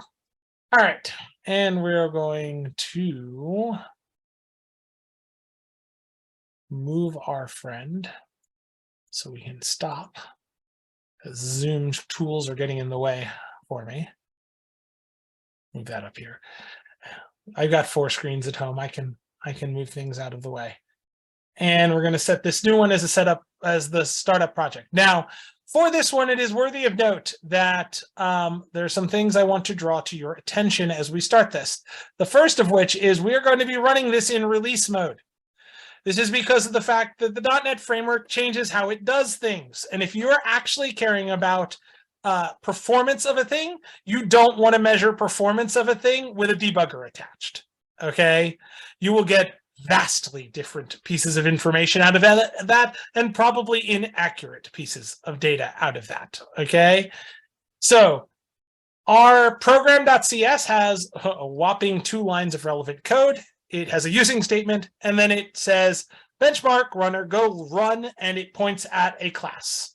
All right. And we're going to move our friend so we can stop. Zoom tools are getting in the way for me. Move that up here. I've got 4 screens at home. I can move things out of the way. And we're going to set this new one as a setup as the startup project. Now, for this one, it is worthy of note that there are some things I want to draw to your attention as we start this. The first of which is we are going to be running this in release mode. This is because of the fact that the .NET framework changes how it does things. And if you're actually caring about performance of a thing, you don't want to measure performance of a thing with a debugger attached, okay? You will get vastly different pieces of information out of that and probably inaccurate pieces of data out of that, okay? So our program.cs has a whopping 2 lines of relevant code. It has a using statement, and then it says benchmark runner, go run, and it points at a class.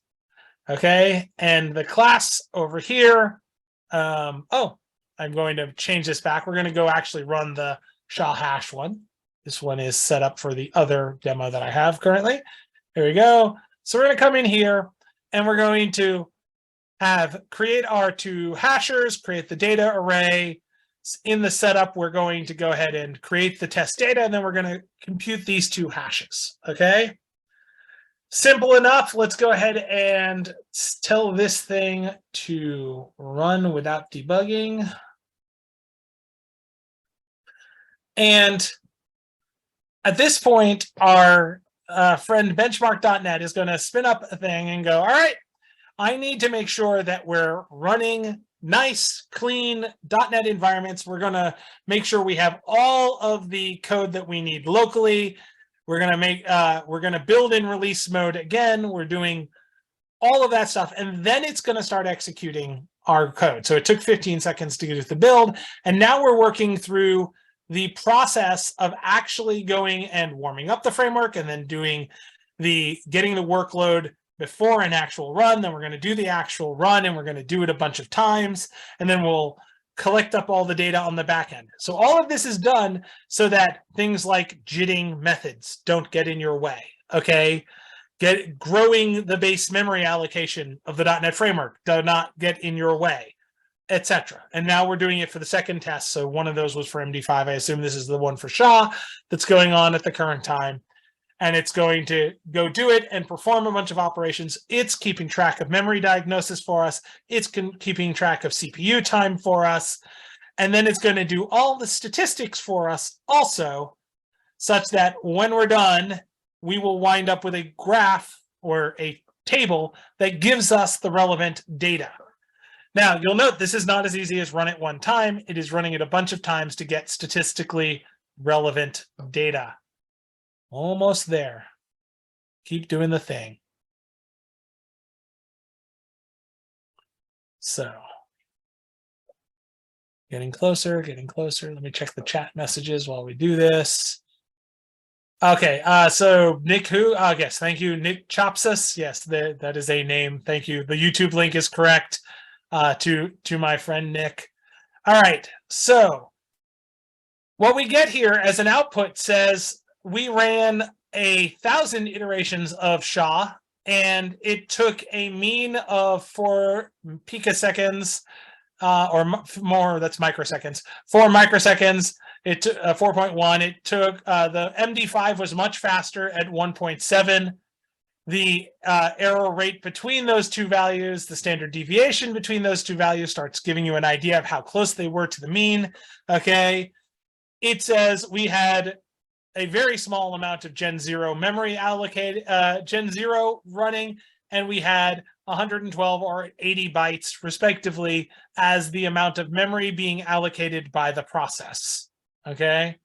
Okay, and the class over here, oh, I'm going to change this back. We're going to go actually run the SHA hash one. This one is set up for the other demo that I have currently. Here we go. So we're going to come in here and we're going to create our two hashers, create the data array. In the setup, we're going to go ahead and create the test data, and then we're going to compute these two hashes. Okay. Simple enough. Let's go ahead and tell this thing to run without debugging. And at this point, our friend benchmark.net is going to spin up a thing and go, all right, I need to make sure that we're running nice, clean .NET environments. We're going to make sure we have all of the code that we need locally. We're going to build in release mode again. We're doing all of that stuff, and then it's going to start executing our code. So it took 15 seconds to get the build, and now we're working through the process of actually going and warming up the framework and then getting the workload before an actual run. Then we're going to do the actual run, and we're going to do it a bunch of times, and then we'll collect up all the data on the back end. So all of this is done so that things like jitting methods don't get in your way, okay? Growing the base memory allocation of the .NET framework do not get in your way, etc. And now we're doing it for the second test. So one of those was for MD5. I assume this is the one for SHA that's going on at the current time. And it's going to go do it and perform a bunch of operations. It's keeping track of memory diagnosis for us. It's keeping track of CPU time for us. And then it's going to do all the statistics for us also, such that when we're done, we will wind up with a graph or a table that gives us the relevant data. Now, you'll note this is not as easy as run it one time. It is running it a bunch of times to get statistically relevant data. Almost there. Keep doing the thing. So, getting closer, getting closer. Let me check the chat messages while we do this. Okay, so Nick who? Yes, thank you, Nick Chopsis. Yes, that is a name. Thank you. The YouTube link is correct to my friend Nick. All right, so what we get here as an output says we ran 1,000 iterations of SHA, and it took a mean of 4 picoseconds, or more, that's microseconds, 4 microseconds. It took 4.1. It took, the MD5 was much faster at 1.7. The error rate between those two values, the standard deviation between those two values starts giving you an idea of how close they were to the mean, okay? It says we had a very small amount of Gen 0 memory allocated, Gen 0 running, and we had 112 or 80 bytes respectively as the amount of memory being allocated by the process, okay?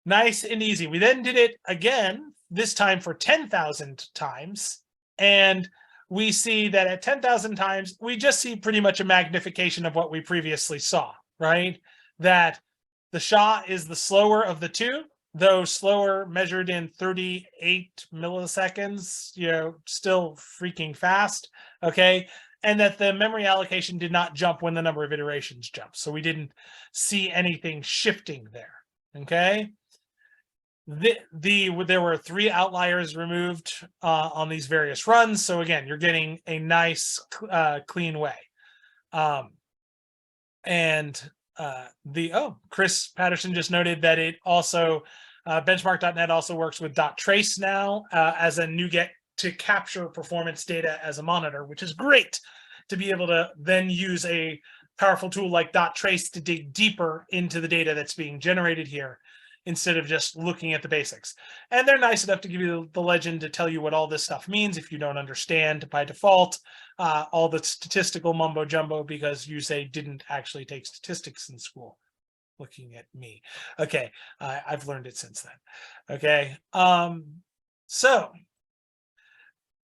Nice and easy. We then did it again, this time for 10,000 times, and we see that at 10,000 times, we just see pretty much a magnification of what we previously saw, right? That the SHA is the slower of the two, though slower measured in 38 milliseconds, still freaking fast, okay? And that the memory allocation did not jump when the number of iterations jumped. So we didn't see anything shifting there, okay? There were 3 outliers removed on these various runs. So again, you're getting a nice, clean way. Chris Patterson just noted that it also, benchmark.net also works with .trace now as a NuGet to capture performance data as a monitor, which is great to be able to then use a powerful tool like .trace to dig deeper into the data that's being generated here instead of just looking at the basics. And they're nice enough to give you the legend to tell you what all this stuff means if you don't understand by default all the statistical mumbo jumbo because you say didn't actually take statistics in school. Looking at me. Okay, I've learned it since then. Okay, so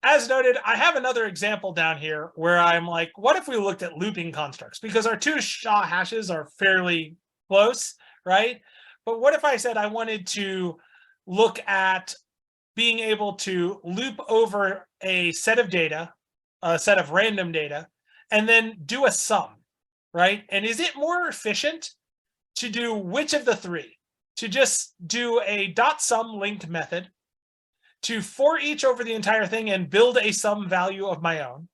as noted, I have another example down here where I'm like, what if we looked at looping constructs? Because our 2 SHA hashes are fairly close, right? But what if I said I wanted to look at being able to loop over a set of data a set of random data, and then do a sum, right? And is it more efficient to do which of the three? To just do a dot sum linked method, to for each over the entire thing and build a sum value of my own,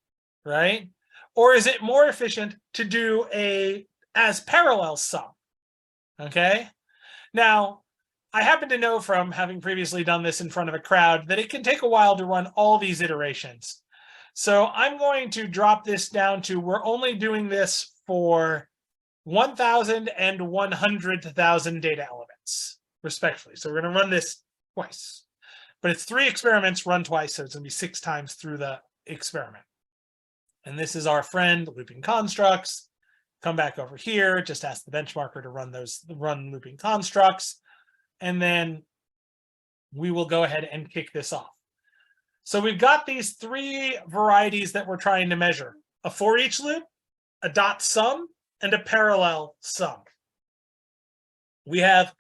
right? Or is it more efficient to do a as parallel sum? Okay. Now, I happen to know from having previously done this in front of a crowd that it can take a while to run all these iterations. So I'm going to drop this down to, we're only doing this for 1,000 and 100,000 data elements, respectively. So we're going to run this twice, but it's 3 experiments run twice. So it's going to be 6 times through the experiment. And this is our friend looping constructs. Come back over here, just ask the benchmarker to run looping constructs. And then we will go ahead and kick this off. So we've got these 3 varieties that we're trying to measure: a for each loop, a dot sum, and a parallel sum. We have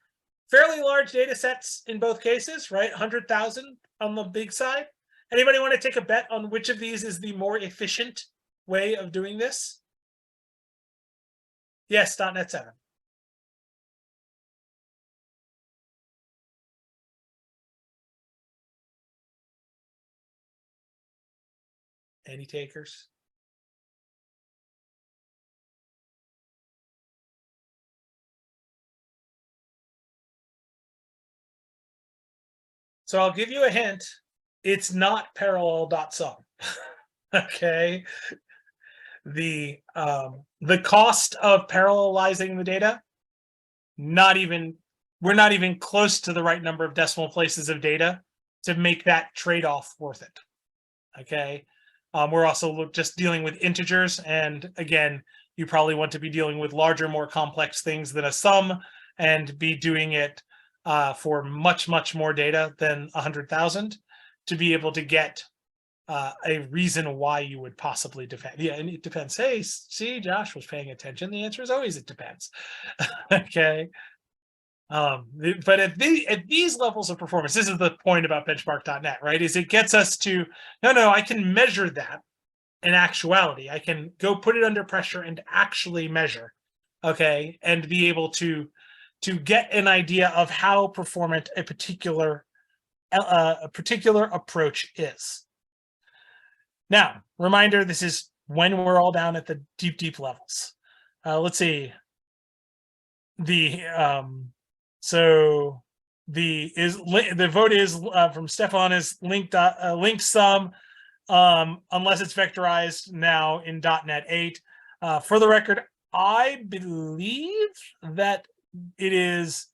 fairly large data sets in both cases, right? 100,000 on the big side. Anybody want to take a bet on which of these is the more efficient way of doing this? Yes, .NET 7. Any takers? So I'll give you a hint. It's not parallel.sum. Okay. The cost of parallelizing the data, we're not even close to the right number of decimal places of data to make that trade-off worth it. Okay. We're also just dealing with integers. And again, you probably want to be dealing with larger, more complex things than a sum, and be doing it for much, much more data than 100,000 to be able to get a reason why you would possibly defend. Yeah, and it depends. Hey, see, Josh was paying attention. The answer is always it depends. Okay. But at these levels of performance, this is the point about benchmark.net, right? Is it gets us to, no, I can measure that in actuality. I can go put it under pressure and actually measure, okay, and be able to get an idea of how performant a particular approach is. Now, reminder, this is when we're all down at the deep levels. Let's see. So the vote is from Stefan is linked sum unless it's vectorized now in .NET 8. For the record, I believe that it is.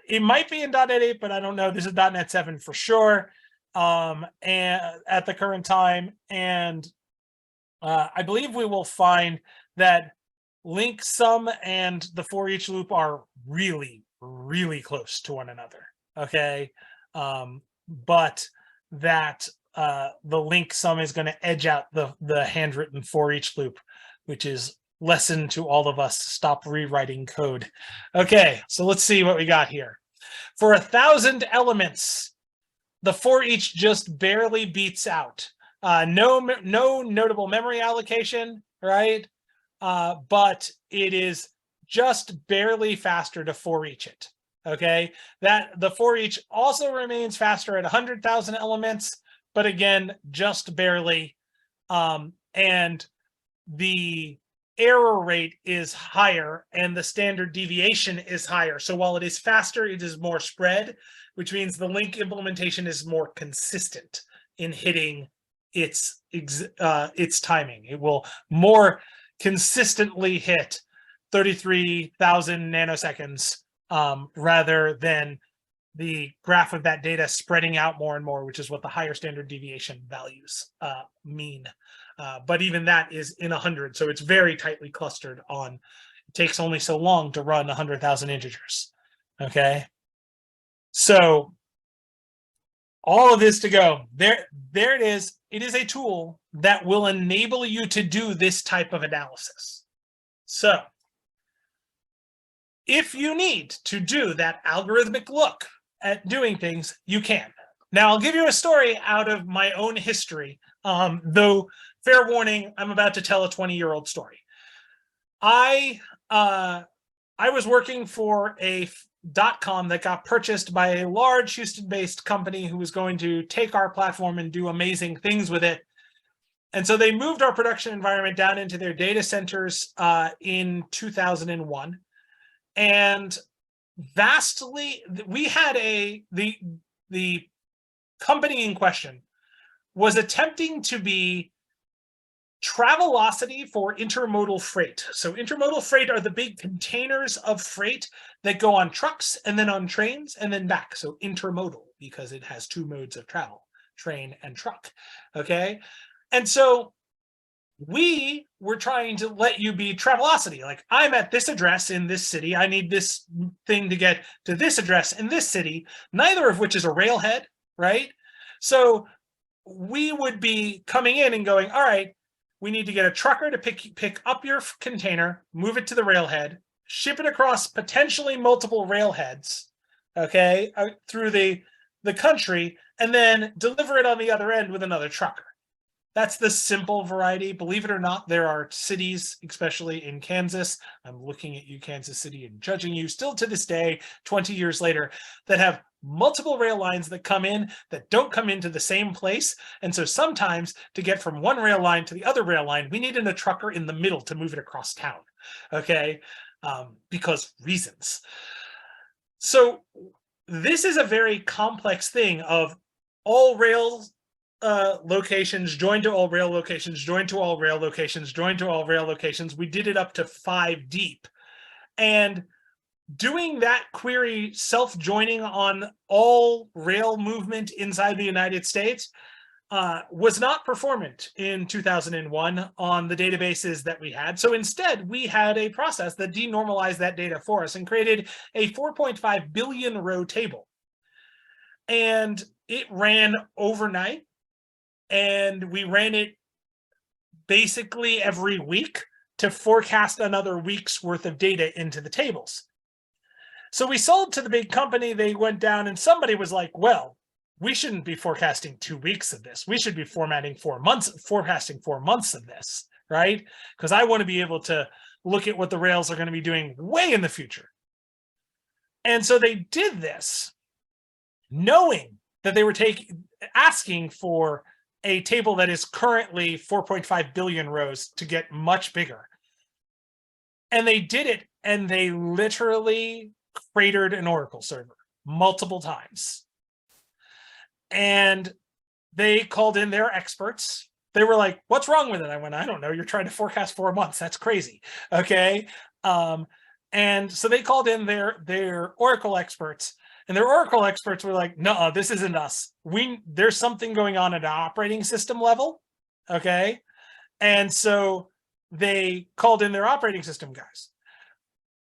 It might be in .NET 8, but I don't know. This is .NET 7 for sure. And at the current time, and I believe we will find that link sum and the for each loop are really close to one another. Okay, but that the link sum is going to edge out the handwritten for each loop, which is lesson to all of us: stop rewriting code. Okay, so let's see what we got here. For 1,000 elements, the for each just barely beats out. No notable memory allocation, right? But it is just barely faster to for each it. Okay, that the for each also remains faster at 100,000 elements, but again, just barely. And the error rate is higher and the standard deviation is higher. So while it is faster, it is more spread, which means the link implementation is more consistent in hitting its timing. It will more consistently hit 33,000 nanoseconds rather than the graph of that data spreading out more and more, which is what the higher standard deviation values mean. But even that is in 100, so it's very tightly clustered on. It takes only so long to run 100,000 integers. Okay, so all of this to go there it is. It is a tool that will enable you to do this type of analysis. So if you need to do that algorithmic look at doing things, you can. Now I'll give you a story out of my own history Though, fair warning, I'm about to tell a 20-year-old story. I was working for a .com that got purchased by a large Houston-based company who was going to take our platform and do amazing things with it. And so they moved our production environment down into their data centers in 2001. And vastly, we had the company in question was attempting to be Travelocity for intermodal freight. So intermodal freight are the big containers of freight that go on trucks and then on trains and then back. So intermodal, because it has two modes of travel, train and truck. Okay. And so we were trying to let you be Travelocity. Like, I'm at this address in this city. I need this thing to get to this address in this city, neither of which is a railhead, right? So we would be coming in and going, all right, we need to get a trucker to pick up your container, move it to the railhead, ship it across potentially multiple railheads, okay, through the country, and then deliver it on the other end with another trucker. That's the simple variety. Believe it or not, there are cities, especially in Kansas, I'm looking at you, Kansas City, and judging you still to this day, 20 years later, that have multiple rail lines that come in that don't come into the same place. And so sometimes to get from one rail line to the other rail line, we need a trucker in the middle to move it across town, okay? Because reasons. So this is a very complex thing of all rails locations, join to all rail locations, join to all rail locations, join to all rail locations. We did it up to 5 deep. And doing that query self-joining on all rail movement inside the United States was not performant in 2001 on the databases that we had. So instead, we had a process that denormalized that data for us and created a 4.5 billion row table. And it ran overnight. And we ran it basically every week to forecast another week's worth of data into the tables. So we sold to the big company, they went down, and somebody was like, well, we shouldn't be forecasting 2 weeks of this. We should be forecasting 4 months of this, right? Because I want to be able to look at what the rails are going to be doing way in the future. And so they did this knowing that they were asking for a table that is currently 4.5 billion rows to get much bigger. And they did it, and they literally cratered an Oracle server multiple times. And they called in their experts. They were like, what's wrong with it? I went, I don't know. You're trying to forecast 4 months. That's crazy. Okay. And so they called in their Oracle experts. And their Oracle experts were like, no, this isn't us. There's something going on at an operating system level, okay? And so they called in their operating system guys.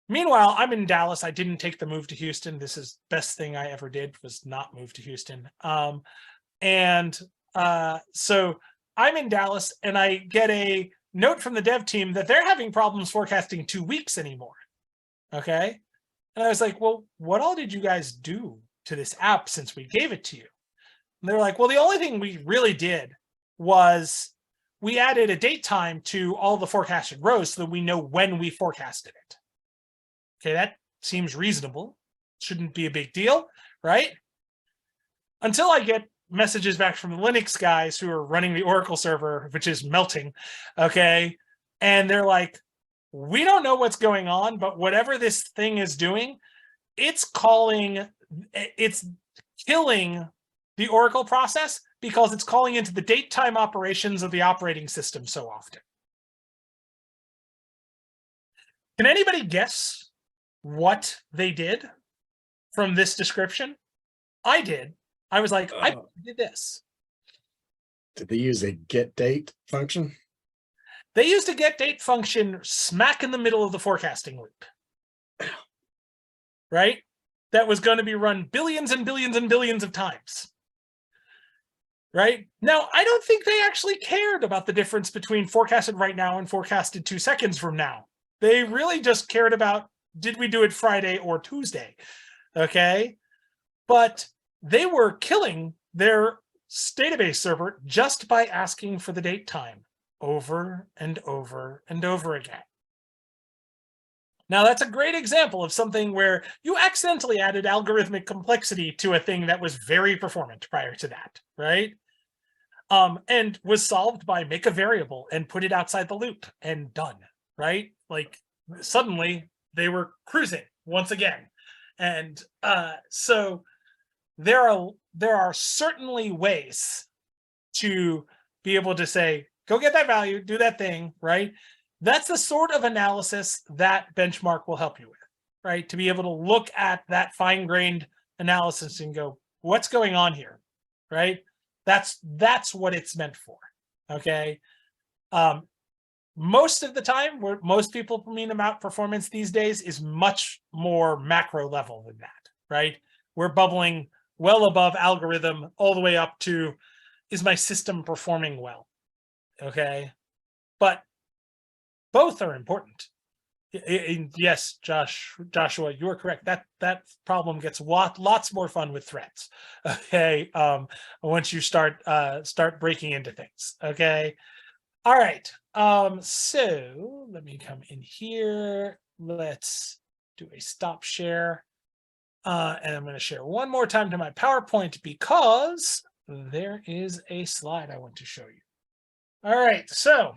Meanwhile, I'm in Dallas. I didn't take the move to Houston. This is the best thing I ever did, was not move to Houston. So I'm in Dallas, and I get a note from the dev team that they're having problems forecasting 2 weeks anymore, okay? And I was like, well, what all did you guys do to this app since we gave it to you? And they're like, well, the only thing we really did was we added a date time to all the forecasted rows so that we know when we forecasted it. Okay, that seems reasonable. Shouldn't be a big deal, right? Until I get messages back from the Linux guys who are running the Oracle server, which is melting, okay? And they're like, we don't know what's going on, but whatever this thing is doing, it's killing the Oracle process because it's calling into the date time operations of the operating system so often. Can anybody guess what they did from this description? I did. I was like, I did this. Did they use a get date function? They used a get date function smack in the middle of the forecasting loop, right? That was going to be run billions and billions and billions of times, right? Now, I don't think they actually cared about the difference between forecasted right now and forecasted 2 seconds from now. They really just cared about, did we do it Friday or Tuesday, okay? But they were killing their database server just by asking for the date time over and over and over again. Now, that's a great example of something where you accidentally added algorithmic complexity to a thing that was very performant prior to that, right? And was solved by make a variable and put it outside the loop and done, right? Like suddenly they were cruising once again. And so there are certainly ways to be able to say, go get that value, do that thing, right? That's the sort of analysis that benchmark will help you with, right? To be able to look at that fine-grained analysis and go, what's going on here, right? That's what it's meant for, okay? Most of the time, where most people mean about performance these days is much more macro level than that, right? We're bubbling well above algorithm all the way up to, is my system performing well, okay? But both are important. Yes, Joshua, you are correct. That problem gets lots more fun with threats. Okay, once you start breaking into things. Okay, all right. So let me come in here. Let's do a stop share, and I'm going to share one more time to my PowerPoint because there is a slide I want to show you. All right, so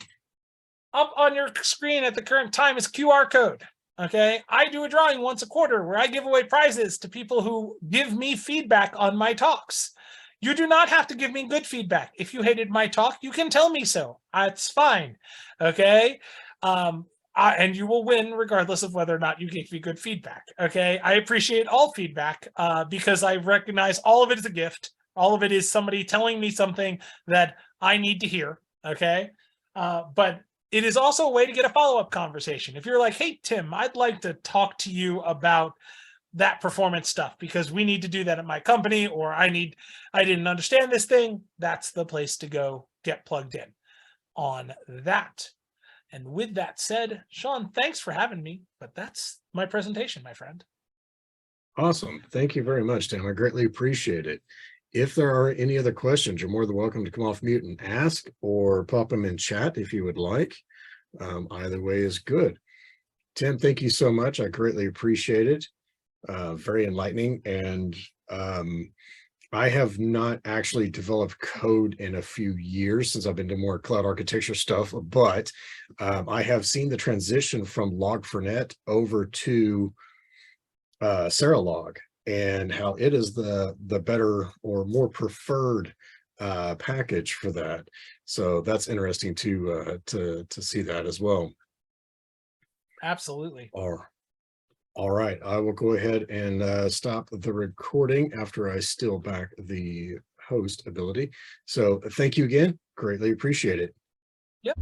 up on your screen at the current time is QR code. Okay, I do a drawing once a quarter where I give away prizes to people who give me feedback on my talks. You do not have to give me good feedback. If you hated my talk, you can tell me so. It's fine. Okay, and you will win regardless of whether or not you gave me good feedback. Okay, I appreciate all feedback because I recognize all of it is a gift. All of it is somebody telling me something that I need to hear. Okay, but it is also a way to get a follow-up conversation. If you're like, hey, Tim, I'd like to talk to you about that performance stuff because we need to do that at my company, or I didn't understand this thing, that's the place to go get plugged in on that. And with that said, Sean, thanks for having me, but that's my presentation, my friend. Awesome. Thank you very much, Tim. I greatly appreciate it. If there are any other questions, you're more than welcome to come off mute and ask, or pop them in chat if you would like. Either way is good. Tim, thank you so much. I greatly appreciate it. Very enlightening. And I have not actually developed code in a few years since I've been doing more cloud architecture stuff, but I have seen the transition from Log4net over to Seralog, and how it is the better or more preferred package for that. So that's interesting to see that as well. Absolutely. All right, I will go ahead and stop the recording after I steal back the host ability. So thank you again. Greatly appreciate it. Yep.